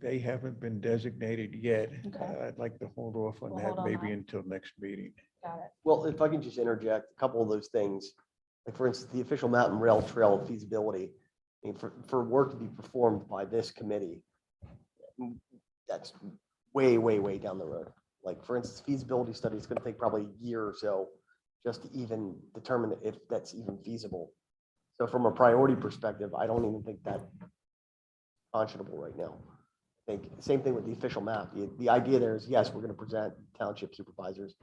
They haven't been designated yet. Okay. I'd like to hold off on We'll that hold on maybe that. until next meeting. Got it. Well, if I can just interject, a couple of those things, like for instance, the official mountain rail trail feasibility, I mean, for work to be performed by this committee, that's way, way, way down the road. Like for instance, feasibility study is going to take probably a year or so just to even determine if that's even feasible. So from a priority perspective, I don't even think that conscionable right now. I think same thing with the official map. The idea there is, yes, we're going to present township supervisors.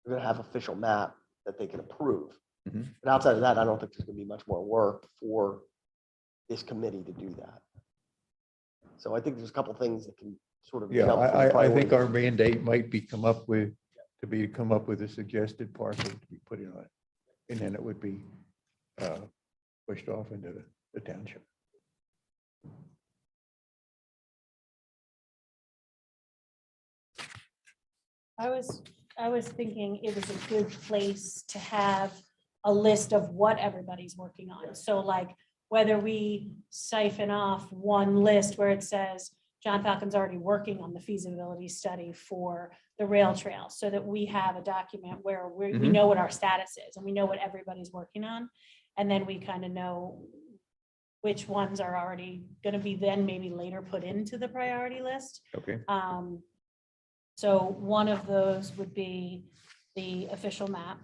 We're going to have official map that they can approve. Mhm. But outside of that, I don't think there's going to be much more work for this committee to do that. So I think there's a couple things that can sort of. Yeah, jump from I think priority. our mandate might be come up with a suggested parcel to be put in on it. And then it would be pushed off into the township. I was thinking it was a good place to have a list of what everybody's working on. So like whether we siphon off one list where it says John Falcon's already working on the feasibility study for the rail trail so that we have a document where we Mhm. know what our status is and we know what everybody's working on. And then we kind of know which ones are already going to be then maybe later put into the priority list. Okay. So one of those would be the official map.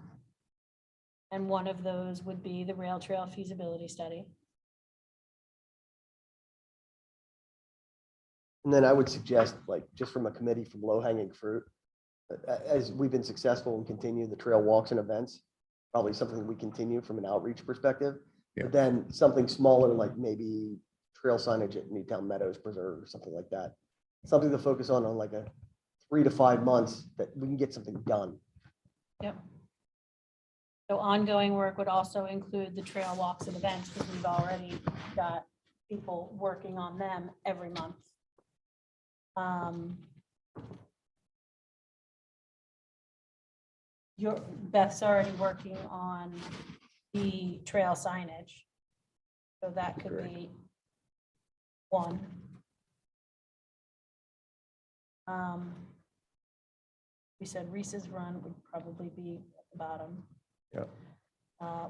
And one of those would be the rail trail feasibility study. And then I would suggest, like, just from a committee from low hanging fruit, as we've been successful and continue the trail walks and events, probably something we continue from an outreach perspective. Yeah. But then something smaller, like maybe trail signage at Newtown Meadows Preserve or something like that. Something to focus on like a 3 to 5 months that we can get something done. Yep. So ongoing work would also include the trail walks and events because we've already got people working on them every month. Beth's already working on the trail signage. So that could Correct. be one. We said Reese's Run would probably be at the bottom. Yeah.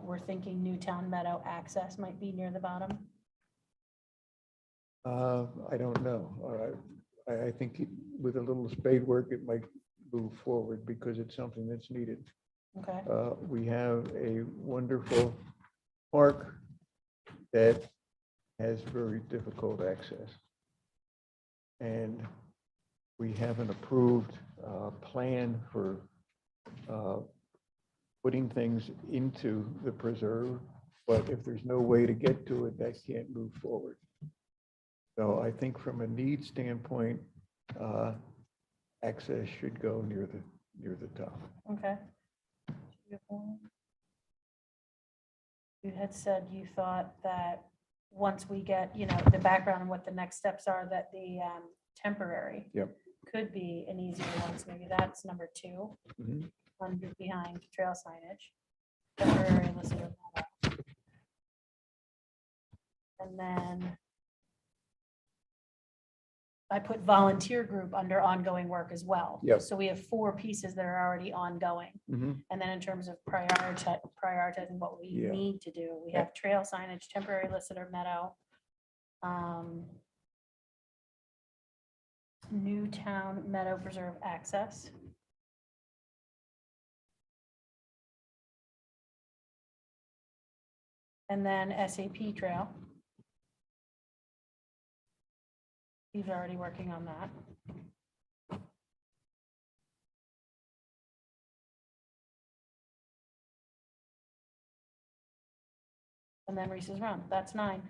We're thinking Newtown Meadow access might be near the bottom. I don't know. I think with a little spade work, it might move forward because it's something that's needed. Okay, We have a wonderful park that has very difficult access. And we have an approved plan for putting things into the preserve, but if there's no way to get to it, that can't move forward. So I think from a need standpoint, access should go near the top. okay. You had said you thought that once we get, the background and what the next steps are, that the temporary Yep. could be an easier one. So maybe that's number 2, Mhm. under behind trail signage. Temporary listed or not. And then I put volunteer group under ongoing work as well. Yep. So we have 4 pieces that are already ongoing. Mhm. And then in terms of prioritizing what we Yeah. need to do, we have trail signage, temporary listed or meadow. Newtown Meadow Preserve access. And then SAP trail. He's already working on that. And then Reese's Run, that's 9.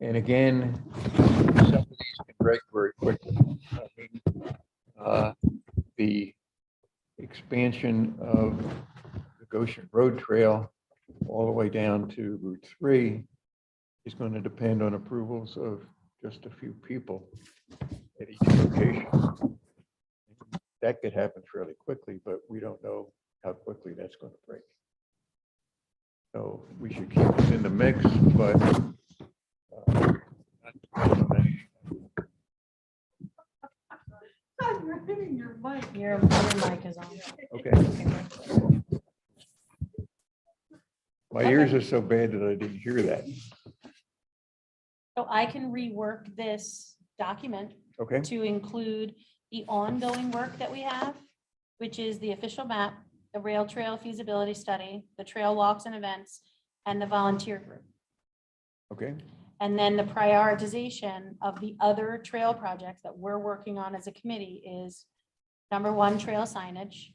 And again, some of these can break very quickly. I mean, the expansion of the Goshen Road Trail all the way down to Route 3 is going to depend on approvals of just a few people at each location. That could happen fairly quickly, but we don't know how quickly that's going to break. So we should keep it in the mix, but Your mic is on. okay. My ears are so bad that I didn't hear that. So I can rework this document Okay, to include the ongoing work that we have, which is the official map, the rail trail feasibility study, the trail walks and events, and the volunteer group. okay, And then the prioritization of the other trail projects that we're working on as a committee is number 1, trail signage.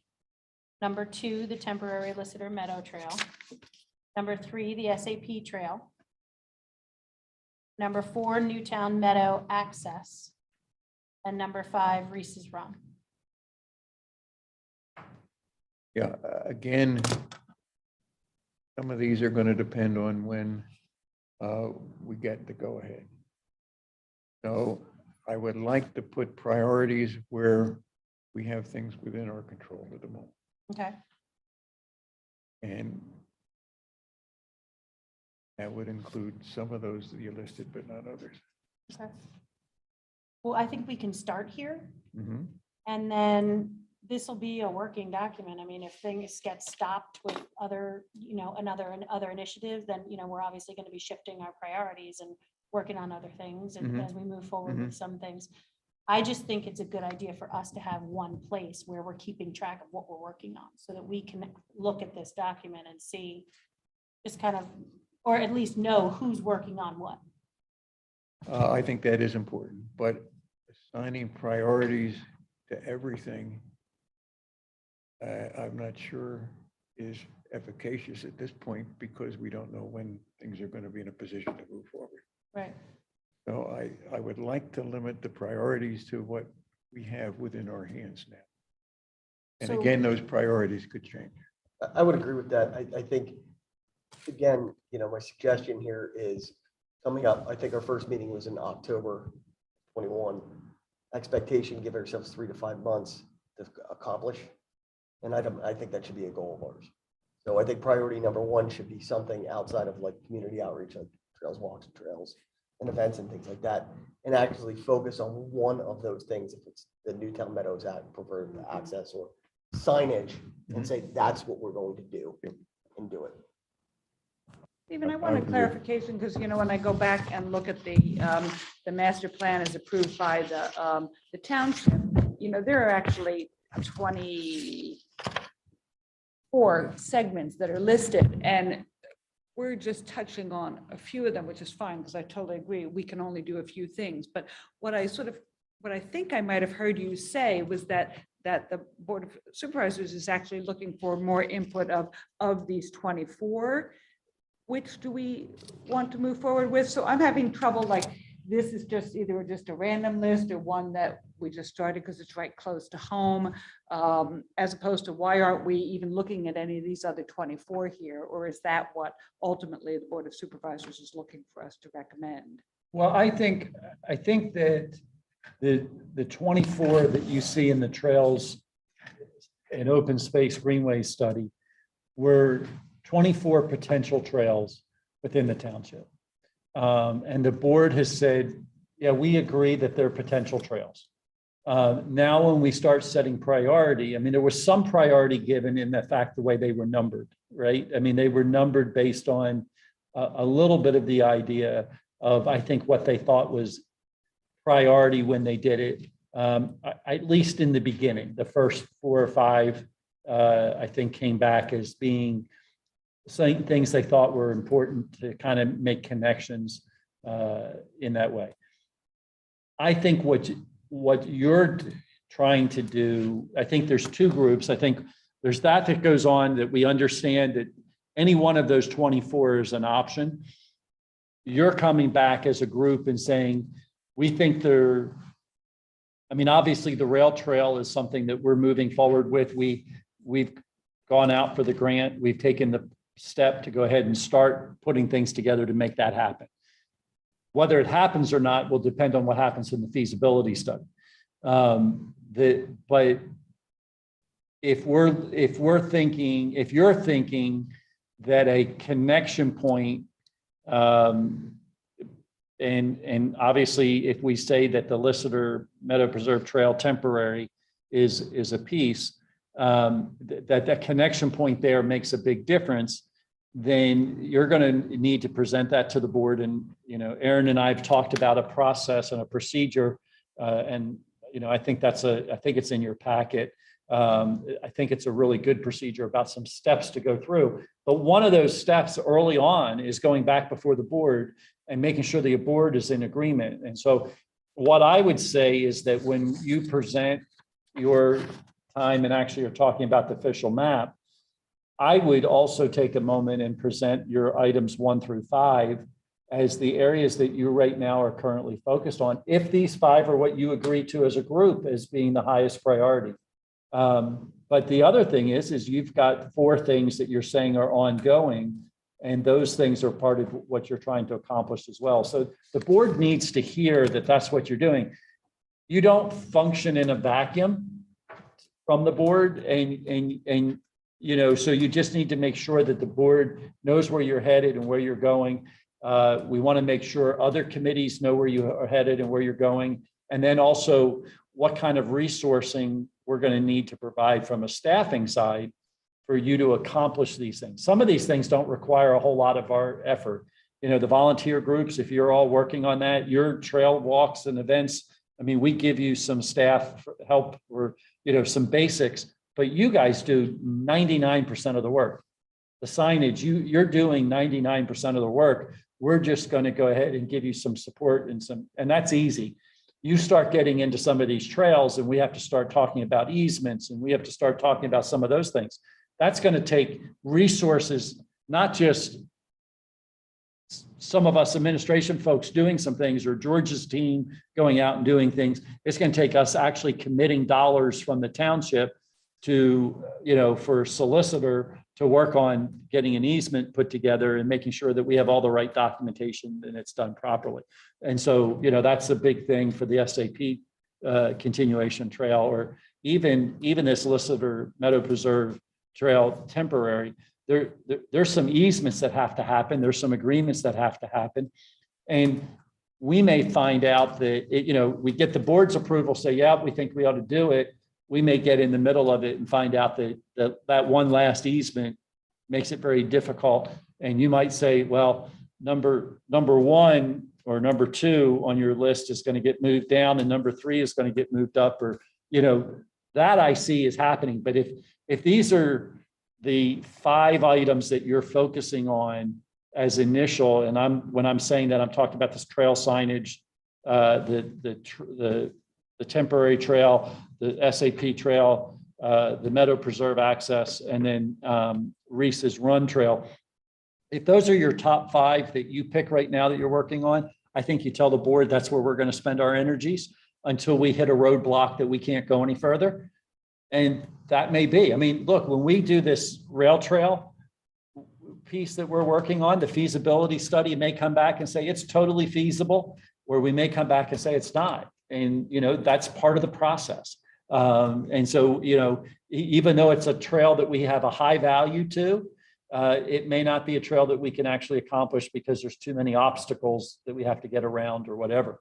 Number 2, the temporary listed or meadow trail. Number 3, the SAP trail. Number 4, Newtown Meadow access. And number 5, Reese's Run. yeah, again, some of these are going to depend on when we get the go-ahead. So I would like to put priorities where we have things within our control at the moment. Okay, And that would include some of those that you listed, but not others. okay. Well, I think we can start here. Mhm. And then this will be a working document. I mean, if things get stopped with other, other initiatives, then, we're obviously going to be shifting our priorities and working on other things and Mhm. as we move forward with some things. I just think it's a good idea for us to have one place where we're keeping track of what we're working on so that we can look at this document and see just kind of, or at least know who's working on what. I think that is important, but assigning priorities to everything, I'm not sure is efficacious at this point because we don't know when things are going to be in a position to move forward. Right. So I would like to limit the priorities to what we have within our hands now. And So- again, those priorities could change. I would agree with that. I think, again, my suggestion here is coming up. I think our first meeting was in October 21. Expectation, give ourselves 3 to 5 months to accomplish. And I think that should be a goal of ours. So I think priority number one should be something outside of like community outreach, like trails, walks and trails and events and things like that. And actually focus on one of those things. If it's the Newtown Meadows Act, preferred access or signage, and say, that's what we're going to do and do it. Stephen, I want a clarification, because, you know, when I go back and look at the master plan as approved by the township, you know, there are actually 24 segments that are listed, and we're just touching on a few of them, which is fine, because I totally agree, we can only do a few things. But what I think I might have heard you say was that the Board of Supervisors is actually looking for more input of these 24. Which do we want to move forward with? So I'm having trouble, like, this is just either just a random list or one that we just started because it's right close to home, as opposed to why aren't we even looking at any of these other 24 here? Or is that what ultimately the Board of Supervisors is looking for us to recommend? Well, I think that the 24 that you see in the trails and open space Greenway study were 24 potential trails within the township. And the board has said, yeah, we agree that they're potential trails. Now, when we start setting priority, I mean, there was some priority given in the fact, the way they were numbered, right? I mean, they were numbered based on a little bit of the idea of, I think, what they thought was priority when they did it, at least in the beginning. The first 4 or 5, I think, came back as being certain things they thought were important to kind of make connections in that way. I think what you're trying to do, I think there's 2 groups. I think there's that goes on, that we understand that any one of those 24 is an option. You're coming back as a group and saying, we think I mean, obviously the rail trail is something that we're moving forward with. We've gone out for the grant. We've taken the step to go ahead and start putting things together to make that happen. Whether it happens or not will depend on what happens in the feasibility study. But if you're thinking that a connection point, and obviously if we say that the Lister Meadow Preserve Trail temporary is a piece, that connection point there makes a big difference, then you're going to need to present that to the board. And, you know, Aaron and I have talked about a process and a procedure, and, you know, I think it's in your packet. I think it's a really good procedure about some steps to go through. But one of those steps early on is going back before the board and making sure the board is in agreement. And so what I would say is that when you present your time and actually are talking about the official map, I would also take a moment and present your items 1 through 5 as the areas that you right now are currently focused on, if these 5 are what you agree to as a group as being the highest priority. But the other thing is you've got 4 things that you're saying are ongoing, and those things are part of what you're trying to accomplish as well. So the board needs to hear that that's what you're doing. You don't function in a vacuum from the board, and you know, so you just need to make sure that the board knows where you're headed and where you're going. We want to make sure other committees know where you are headed and where you're going. And then also what kind of resourcing we're going to need to provide from a staffing side for you to accomplish these things. Some of these things don't require a whole lot of our effort. You know, the volunteer groups, if you're all working on that, your trail walks and events, I mean, we give you some staff help or, you know, some basics, but you guys do 99% of the work. The signage, you're doing 99% of the work. We're just going to go ahead and give you some support and that's easy. You start getting into some of these trails and we have to start talking about easements and we have to start talking about some of those things. That's going to take resources, not just some of us administration folks doing some things or George's team going out and doing things. It's going to take us actually committing dollars from the township to, you know, for solicitor to work on getting an easement put together and making sure that we have all the right documentation and it's done properly. And so, that's a big thing for the SAP continuation trail, or even this Elizabeth Meadow Preserve Trail temporary. There's some easements that have to happen. There's some agreements that have to happen. And we may find out that, we get the board's approval, say, yeah, we think we ought to do it. We may get in the middle of it and find out that one last easement makes it very difficult. And you might say, well, number one or number two on your list is going to get moved down and number three is going to get moved up, or, that I see is happening. But if these are the 5 items that you're focusing on as initial, and when I'm saying that, I'm talking about this trail signage, the temporary trail, the SAP trail, the Meadow Preserve access, and then Reese's Run Trail. If those are your top 5 that you pick right now that you're working on, I think you tell the board that's where we're going to spend our energies until we hit a roadblock that we can't go any further. And that may be, look, when we do this rail trail piece that we're working on, the feasibility study may come back and say it's totally feasible, or we may come back and say it's not. And, that's part of the process. And so, even though it's a trail that we have a high value to, it may not be a trail that we can actually accomplish because there's too many obstacles that we have to get around or whatever.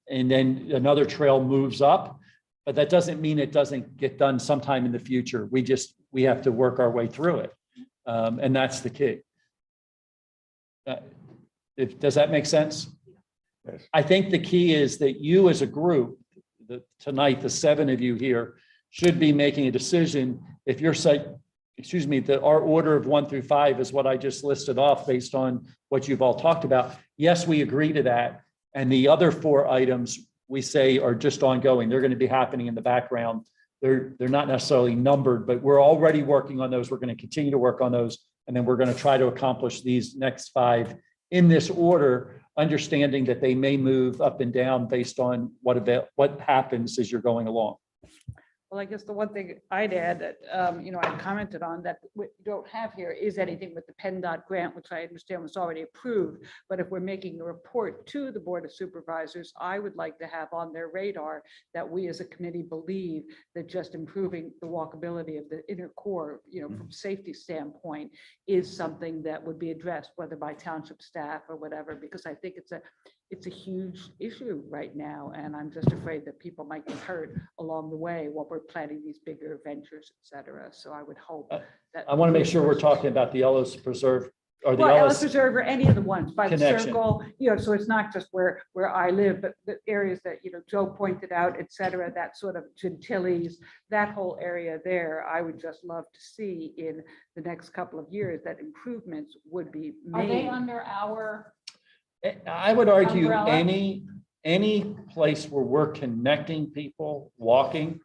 And then another trail moves up, but that doesn't mean it doesn't get done sometime in the future. We have to work our way through it. And that's the key. Does that make sense? Yes. I think the key is that you as a group, tonight, the 7 of you here, should be making a decision. If you're saying, that our order of 1 through 5 is what I just listed off based on what you've all talked about. Yes, we agree to that. And the other 4 items we say are just ongoing. They're going to be happening in the background. They're not necessarily numbered, but we're already working on those. We're going to continue to work on those. And then we're going to try to accomplish these next 5 in this order, understanding that they may move up and down based on what happens as you're going along. Well, I guess the one thing I'd add that, I commented on that we don't have here is anything with the PennDOT grant, which I understand was already approved. But if we're making a report to the Board of Supervisors, I would like to have on their radar that we as a committee believe that just improving the walkability of the inner core, from safety standpoint, is something that would be addressed, whether by township staff or whatever, because I think it's a huge issue right now. And I'm just afraid that people might get hurt along the way while we're planning these bigger ventures, et cetera. So I would hope that. I want to make sure we're talking about the Ellis Preserve or the Ellis Ellis. Preserve or any of the ones by the Connection. circle, so it's not just where I live, but the areas that, Joe pointed out, et cetera, that sort of Gentillies, that whole area there, I would just love to see in the next couple of years that improvements would be Are they made. under our, I would argue Umbrella? any place where we're connecting people walking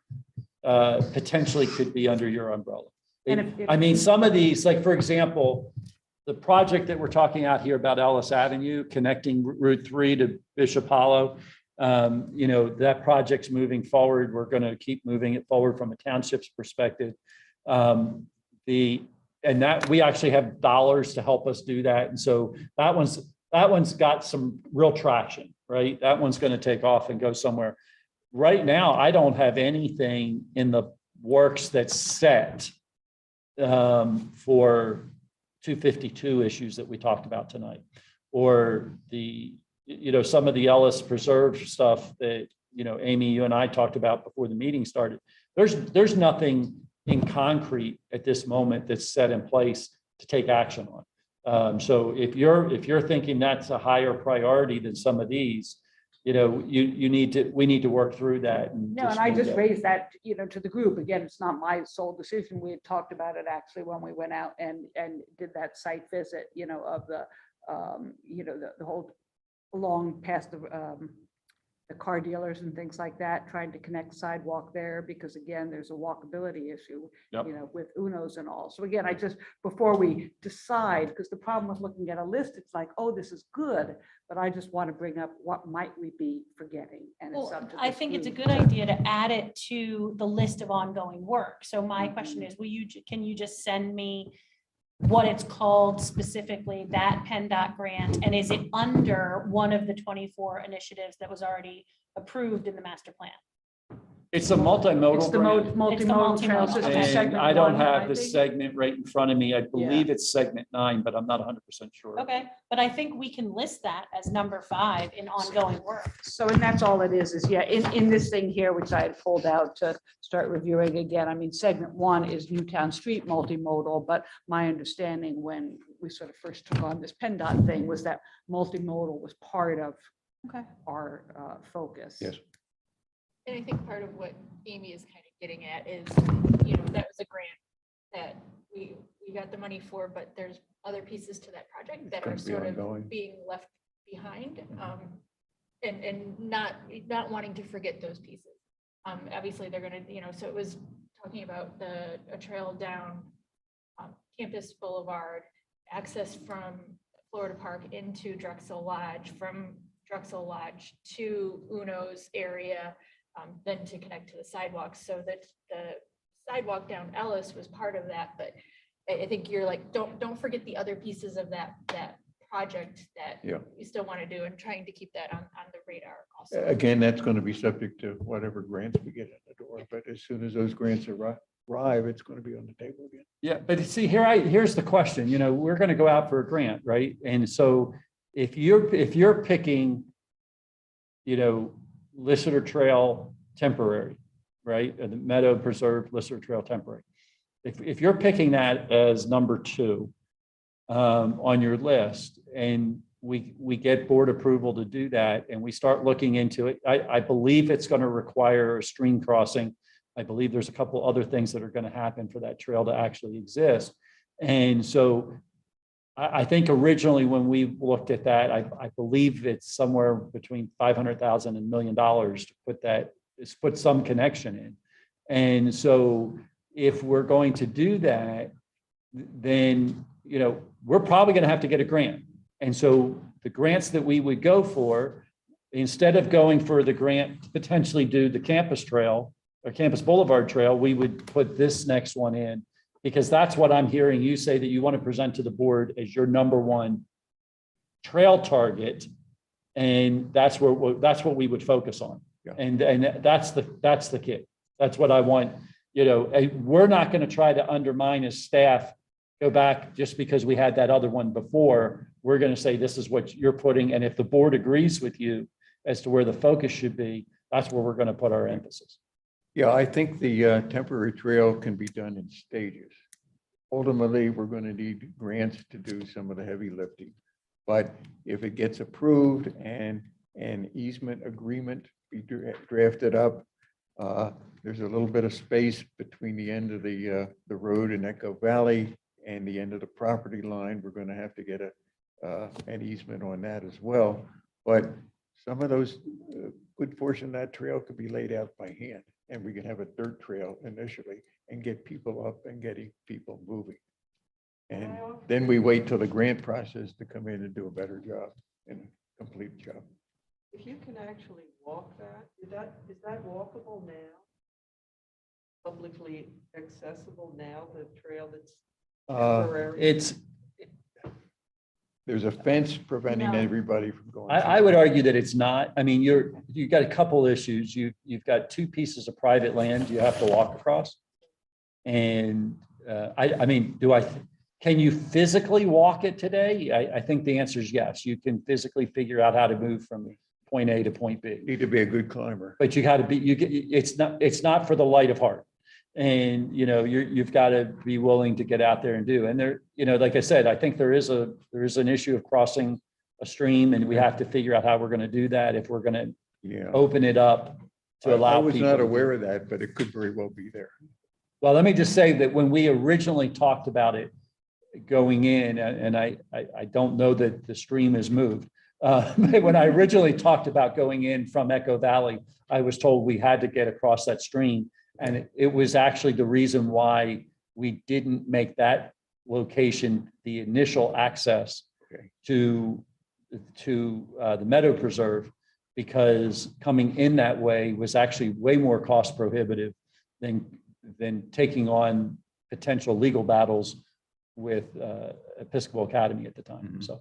potentially could be under your umbrella. And if- Some of these, like, for example, the project that we're talking out here about Ellis Avenue, connecting Route 3 to Bishop Hollow, that project's moving forward. We're going to keep moving it forward from a township's perspective. And that we actually have dollars to help us do that. And so that one's got some real traction, right? That one's going to take off and go somewhere. Right now, I don't have anything in the works that's set for 252 issues that we talked about tonight, or some of the Ellis Preserve stuff that, Amy, you and I talked about before the meeting started. There's nothing in concrete at this moment that's set in place to take action on. So if you're thinking that's a higher priority than some of these, we need to work through that. No, and I just raised that, to the group. Again, it's not my sole decision. We had talked about it actually when we went out and did that site visit, of the, the whole along past the the car dealers and things like that, trying to connect sidewalk there, because again, there's a walkability issue, Yep. you know, with Uno's and all. So again, I just, before we decide, because the problem with looking at a list, it's like, oh, this is good, but I just want to bring up what might we be forgetting? And it's Well, up to I this think it's a group good to- idea to add it to the list of ongoing work. So my Mm-hmm. question is, can you just send me what it's called specifically, that PennDOT grant? And is it under one of the 24 initiatives that was already approved in the master plan? It's a multimodal It's the grant. multimodal trail multimodal. system. Okay. And segment I don't one, have the think. segment right in front of me. I believe it's segment 9, but I'm not 100% sure. Okay, but I think we can list that as number 5 in ongoing work. So, and that's all it is, yeah, in this thing here, which I had pulled out to start reviewing again, I mean, segment 1 is Newtown Street multimodal, but my understanding when we sort of first took on this PennDOT thing was that multimodal was part of Okay. our focus. Yes. And I think part of what Amy is kind of getting at is, you know, that was a grant that we got the money for, but there's other pieces to that project that gonna are be sort ongoing. of being left behind. And not wanting to forget those pieces. Obviously, they're gonna, you know, so it was talking about a trail down Campus Boulevard, access from Florida Park into Drexel Lodge, from Drexel Lodge to Uno's area, then to connect to the sidewalks, so that the sidewalk down Ellis was part of that. But I think you're like, don't forget the other pieces of that project that Yeah. you still want to do, and trying to keep that on the radar also. Again, that's going to be subject to whatever grants we get in the door, but as soon as those grants arrive, it's going to be on the table again. Yeah, but see, here's the question, you know, we're going to go out for a grant, right? And so if you're picking, you know, Lister Trail temporary, right? And the Meadow Preserve Lister Trail temporary. If you're picking that as number 2 on your list, and we get board approval to do that, and we start looking into it, I believe it's going to require a stream crossing. I believe there's a couple other things that are going to happen for that trail to actually exist. And so I think originally when we looked at that, I believe it's somewhere between $500,000 and $1 million to put some connection in. And so if we're going to do that, then, you know, we're probably going to have to get a grant. And so the grants that we would go for, instead of going for the grant to potentially do the campus trail or Campus Boulevard Trail, we would put this next one in, because that's what I'm hearing you say that you want to present to the board as your number 1 trail target. And that's what we would focus on. Yeah. And that's the key. That's what I want. You know, we're not going to try to undermine as staff, go back just because we had that other one before. We're going to say, this is what you're putting. And if the board agrees with you as to where the focus should be, that's where we're going to put our emphasis. Yeah, I think the temporary trail can be done in stages. Ultimately, we're going to need grants to do some of the heavy lifting. But if it gets approved and an easement agreement be drafted up, there's a little bit of space between the end of the road in Echo Valley and the end of the property line. We're going to have to get an easement on that as well. But some of those, good portion of that trail could be laid out by hand, and we can have a dirt trail initially and get people up and getting people moving. And then we wait till the grant process to come in and do a better job and complete job. If you can actually walk that, is that walkable now? Publicly accessible now, the trail that's temporary? There's a fence preventing No. everybody from going. I would argue that it's not. I mean, you've got a couple issues. You've got 2 pieces of private land you have to walk across. And I mean, can you physically walk it today? I think the answer is yes. You can physically figure out how to move from point A to point B. Need to be a good climber. But you got to be, it's not for the light of heart. And, you know, you've got to be willing to get out there and do. And there, you know, like I said, I think there is an issue of crossing a stream, and we have to figure out how we're going to do that if we're going to Yeah. open it up to allow. I was people not to do aware it. of that, but it could very well be there. Well, let me just say that when we originally talked about it going in, and I don't know that the stream has moved. When I originally talked about going in from Echo Valley, I was told we had to get across that stream. And it was actually the reason why we didn't make that location the initial access Okay. to the Meadow Preserve, because coming in that way was actually way more cost prohibitive than taking on potential legal battles with Episcopal Academy at the time. Mhm. So.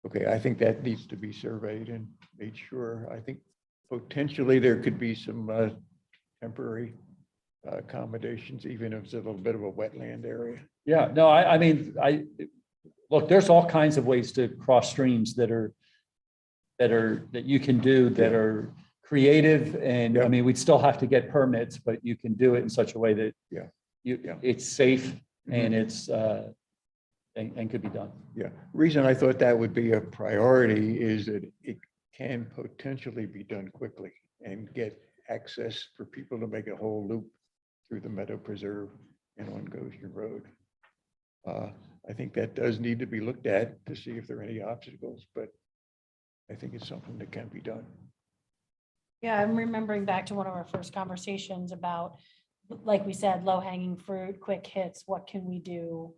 Okay, I think that needs to be surveyed and made sure. I think potentially there could be some temporary accommodations, even if it's a little bit of a wetland area. Yeah, no, I mean, look, there's all kinds of ways to cross streams that you can do that are creative. And I Yep. mean, we'd still have to get permits, but you can do it in such a way that Yeah. you, it's safe Mhm. and it's, and could be done. Yeah, reason I thought that would be a priority is that it can potentially be done quickly and get access for people to make a whole loop through the Meadow Preserve and on Goshen Road. I think that does need to be looked at to see if there are any obstacles, but I think it's something that can be done. Yeah, I'm remembering back to one of our first conversations about, like we said, low hanging fruit, quick hits, what can we do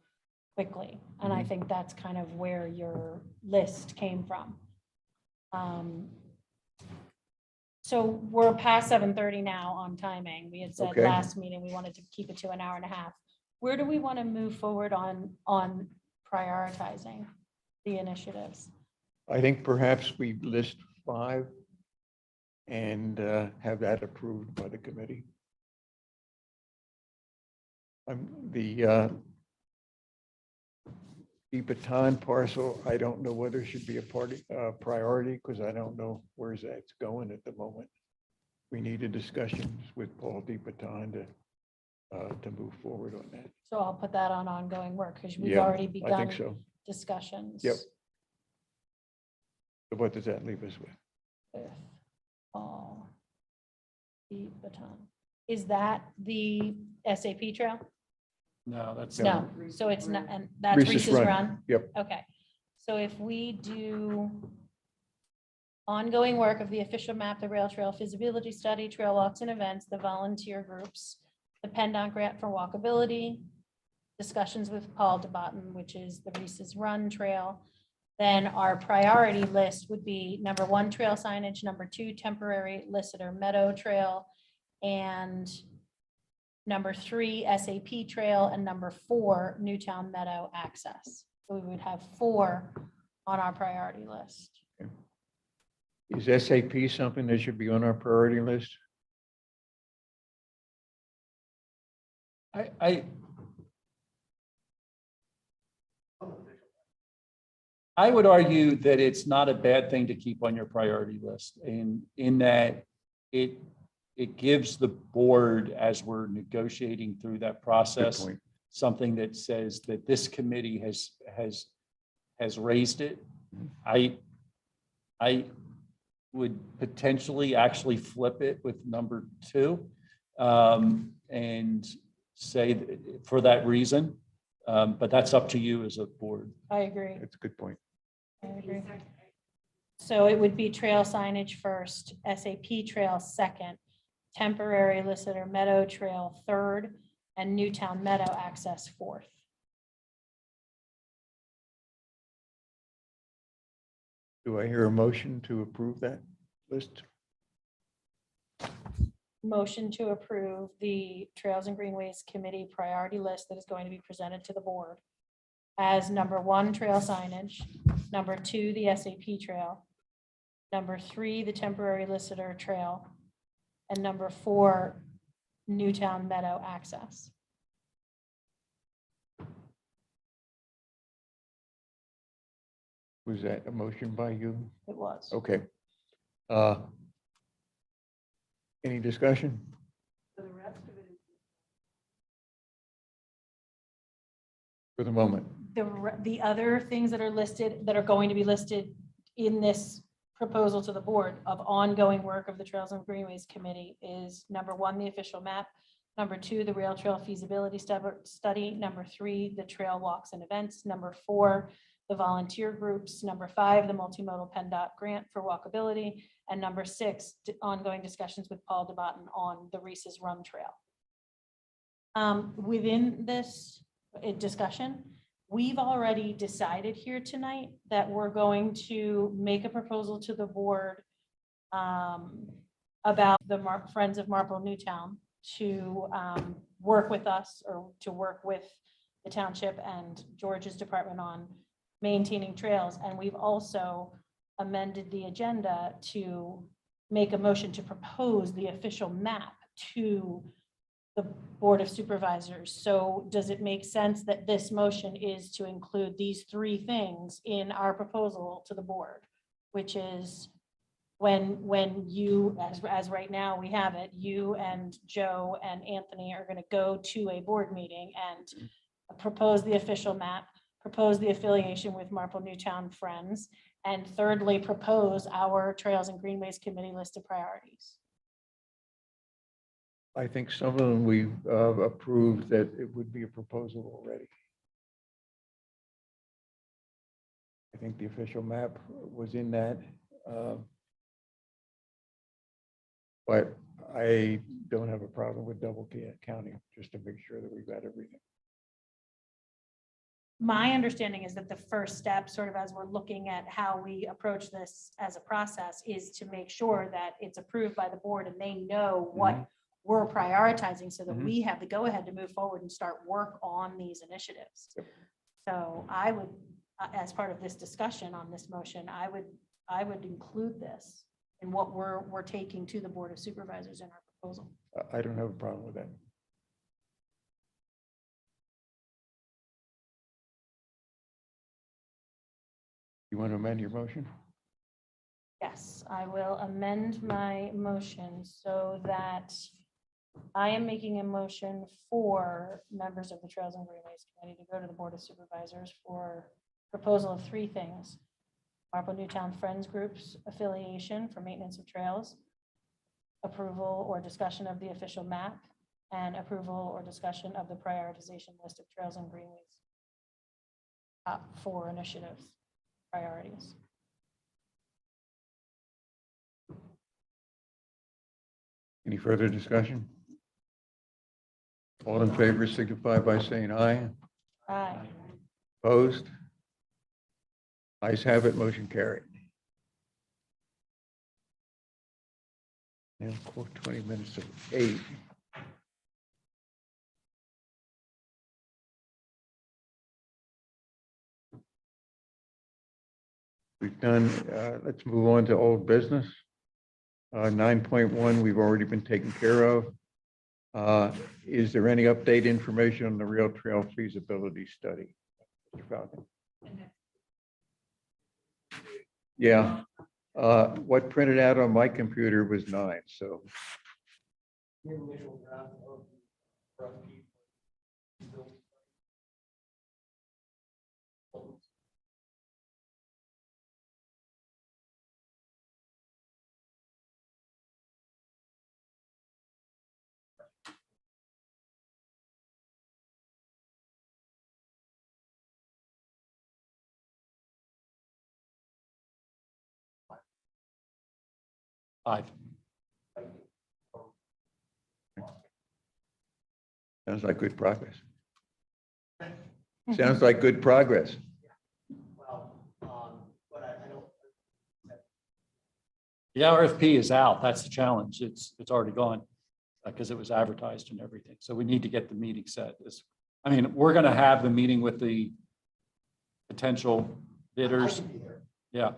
quickly? And I think that's kind of where your list came from. So we're past 7:30 now on timing. We had said Okay. last meeting, we wanted to keep it to an hour and a half. Where do we want to move forward on prioritizing the initiatives? I think perhaps we list 5 and have that approved by the committee. The Baton parcel, I don't know whether it should be a priority, because I don't know where that's going at the moment. We need a discussion with Paul Baton to move forward on that. So I'll put that on ongoing work because we've Yeah, already I think begun so. discussions. Yep. So what does that leave us with? With all the baton. Is that the SAP trail? No, that's. No, so it's not, and that's Reese's Reese's Run. Run? Yep. Okay, so if we do ongoing work of the official map, the rail trail feasibility study, trail walks and events, the volunteer groups, the PennDOT grant for walkability, discussions with Paul DeBotton, which is the Reese's Run Trail, then our priority list would be number 1, trail signage, number 2, temporary Listener Meadow Trail, and number 3, SAP Trail, and number 4, Newtown Meadow access. So we would have 4 on our priority list. Is SAP something that should be on our priority list? I would argue that it's not a bad thing to keep on your priority list, and in that it gives the board, as we're negotiating through that Good process, point. something that says that this committee has raised it. I would potentially actually flip it with number 2, and say that for that reason, but that's up to you as a board. I agree. That's a good point. I agree. So it would be trail signage first, SAP Trail second, temporary Listener Meadow Trail third, and Newtown Meadow access fourth. Do I hear a motion to approve that list? Motion to approve the Trails and Greenways Committee priority list that is going to be presented to the board as number 1, trail signage, number 2, the SAP Trail, number 3, the temporary Listener Trail, and number 4, Newtown Meadow access. Was that a motion by you? It was. Okay. Any discussion? For the moment. The other things that are listed, that are going to be listed in this proposal to the board of ongoing work of the Trails and Greenways Committee is number 1, the official map, number 2, the rail trail feasibility study, number 3, the trail walks and events, number 4, the volunteer groups. Number 5, the multimodal PennDOT grant for walkability. And number 6, ongoing discussions with Paul DeBotton on the Reese's Run Trail. Within this discussion, we've already decided here tonight that we're going to make a proposal to the board about the Friends of Marple Newtown to work with us, or to work with the township and George's department on maintaining trails. And we've also amended the agenda to make a motion to propose the official map to the Board of Supervisors. So does it make sense that this motion is to include these 3 things in our proposal to the board, which is when you, as right now we have it, you and Joe and Anthony are going to go to a board meeting and propose the official map, propose the affiliation with Marple Newtown Friends, and thirdly, propose our Trails and Greenways Committee list of priorities. I think some of them we've approved that it would be a proposal already. I think the official map was in that. But I don't have a problem with double counting, just to make sure that we've got everything. My understanding is that the first step, sort of as we're looking at how we approach this as a process, is to make sure that it's approved by the board and they know what we're prioritizing, so that we have the go-ahead to move forward and start work on these initiatives. Yep. So I would, as part of this discussion on this motion, I would include this in what we're taking to the Board of Supervisors in our proposal. I don't have a problem with that. You want to amend your motion? Yes, I will amend my motion so that I am making a motion for members of the Trails and Greenways Committee to go to the Board of Supervisors for proposal of 3 things: Marple Newtown Friends Group's affiliation for maintenance of trails, approval or discussion of the official map, and approval or discussion of the prioritization list of Trails and Greenways. Top 4 initiatives, priorities. Any further discussion? All in favor signify by saying aye. Aye. Opposed? Ayes have it, motion carried. And 20 minutes of 8. We've done, let's move on to old business. 9.1, we've already been taken care of. Is there any update information on the rail trail feasibility study? Mr. Falcon? Yeah, what printed out on my computer was 9, so. Aye. Sounds like good progress. Sounds like good progress. The RFP is out. That's the challenge. It's already gone because it was advertised and everything. So we need to get the meeting set. I mean, we're going to have the meeting with the potential bidders. Yeah,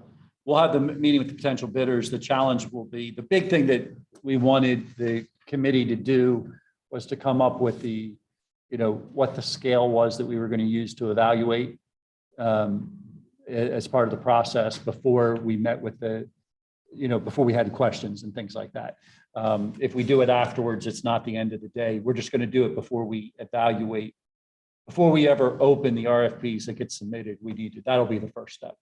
we'll have the meeting with the potential bidders. The challenge will be, the big thing that we wanted the committee to do was to come up with the, what the scale was that we were going to use to evaluate as part of the process before we met with the, before we had questions and things like that. If we do it afterwards, it's not the end of the day. We're just going to do it before we evaluate, before we ever open the RFPs that get submitted. We need to, that'll be the first step.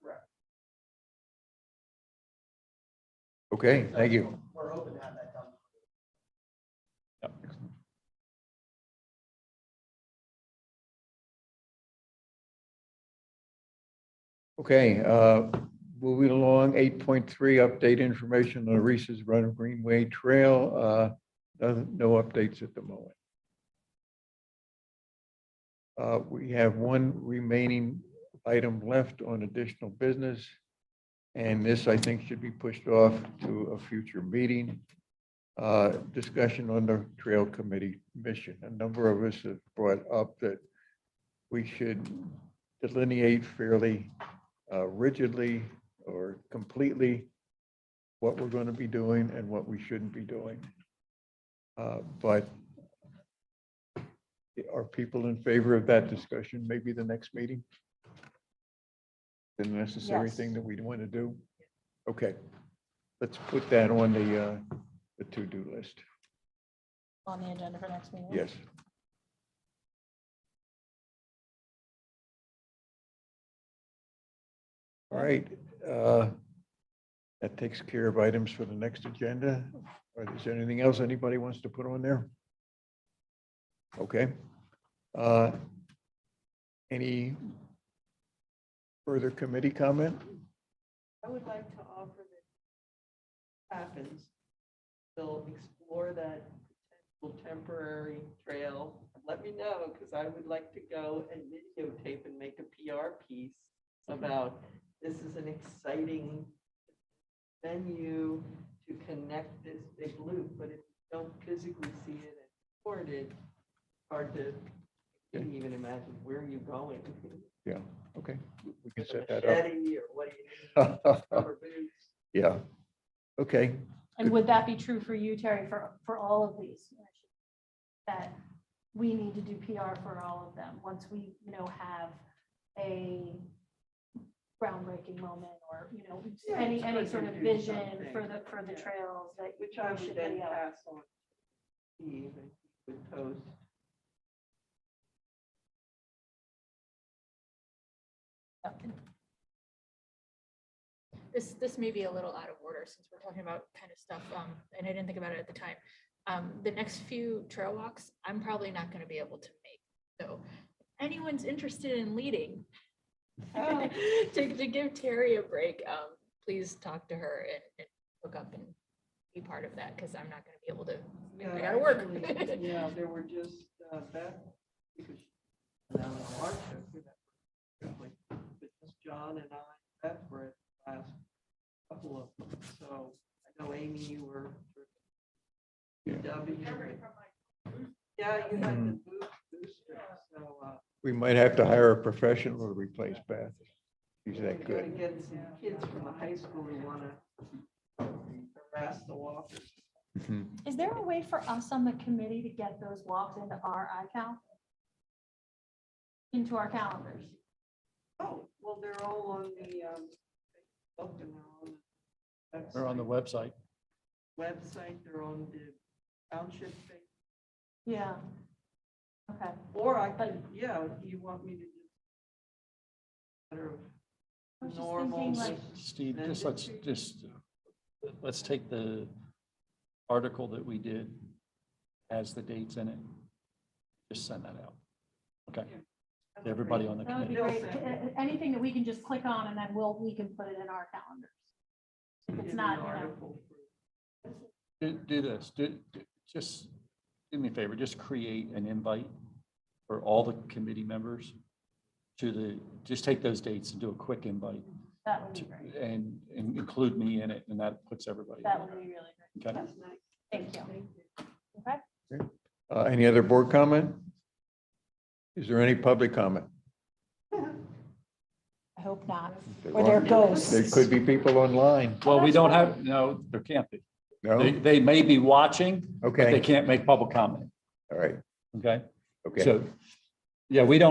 Okay, thank you. We're hoping to have that done. Yep. Okay, moving along, 8.3, update information on Reese's Run of Greenway Trail. No updates at the moment. We have one remaining item left on additional business. And this, I think, should be pushed off to a future meeting. Discussion on the Trail Committee mission. A number of us have brought up that we should delineate fairly rigidly or completely what we're going to be doing and what we shouldn't be doing. But are people in favor of that discussion? Maybe the next meeting? The necessary Yes. thing that we want to do? Okay, let's put that on the to-do list. On the agenda for next meeting. Yes. All right, that takes care of items for the next agenda. Is there anything else anybody wants to put on there? Okay. Any further committee comment? I would like to offer that happens. They'll explore that potential temporary trail. Let me know, because I would like to go and videotape and make a PR piece about this is an exciting venue to connect this big loop, but if you don't physically see it and record it, hard to even imagine where you're going. Yeah, okay, we can With a set that machete or what do you need? up. Rubber boots. Yeah, okay, And would that be true for you, Terry, for all of these? That we need to do PR for all of them, once we, have a groundbreaking moment or, Yeah, any it's sort good of to do vision something. for the trails that Which I we would should then video. pass on to Steve and he would post. This may be a little out of order since we're talking about kind of stuff, and I didn't think about it at the time. The next few trail walks, I'm probably not going to be able to make. So if anyone's interested in leading, to give Terry a break, please talk to her and hook up and be part of that, because I'm not going to be able to. I gotta work. Actually, yeah, there were just Beth, because she's now in March, but just John and I, Beth were at the last couple of them. So I know Amy, you were. Yeah. Yeah, you had the booster, so. we might have to hire a professional to replace Beth. She's We're that gonna good. get some kids from the high school who wanna harass the walkers. Mhm. Is there a way for us on the committee to get those walks into our iCal? Into our calendars? Oh, well, they're all on the, Facebook and Or on the website. website, they're on the township page. Yeah. Okay. Or I could, yeah, you want me to just matter of I was just normal. thinking, like, Steve, let's take the article that we did, has the dates in it. Just send that out. Okay, to everybody on the That would be committee. great. Anything that we can just click on and then we can put it in our calendars. If it's Give not, an article Do this, just do me a favor, just create an invite for all the committee members just take those dates and do a quick invite that would be great. and include me in it, and that puts everybody. That would be really great. Okay. That's nice. Thank you. Okay. Any other board comment? Is there any public comment? I hope not. There Or they're aren't. ghosts. There could be people online. Well, we don't have, no, there can't be. No? They may be watching, but they Okay, can't make public comment. all right, Okay. okay. So, yeah, we're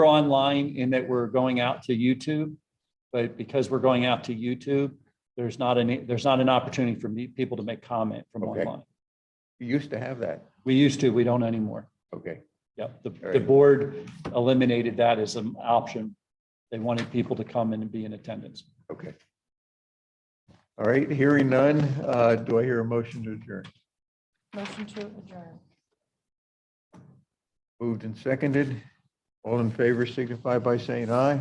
online in that we're going out to YouTube, but because we're going out to YouTube, there's not an opportunity for people to make comment from Okay. online. You used to have that. We used to, we don't anymore. Okay, Yep, the right. board eliminated that as an option. They wanted people to come in and be in attendance. okay. All right, hearing none, do I hear a motion to adjourn? Motion to adjourn. Moved and seconded. All in favor signify by saying aye.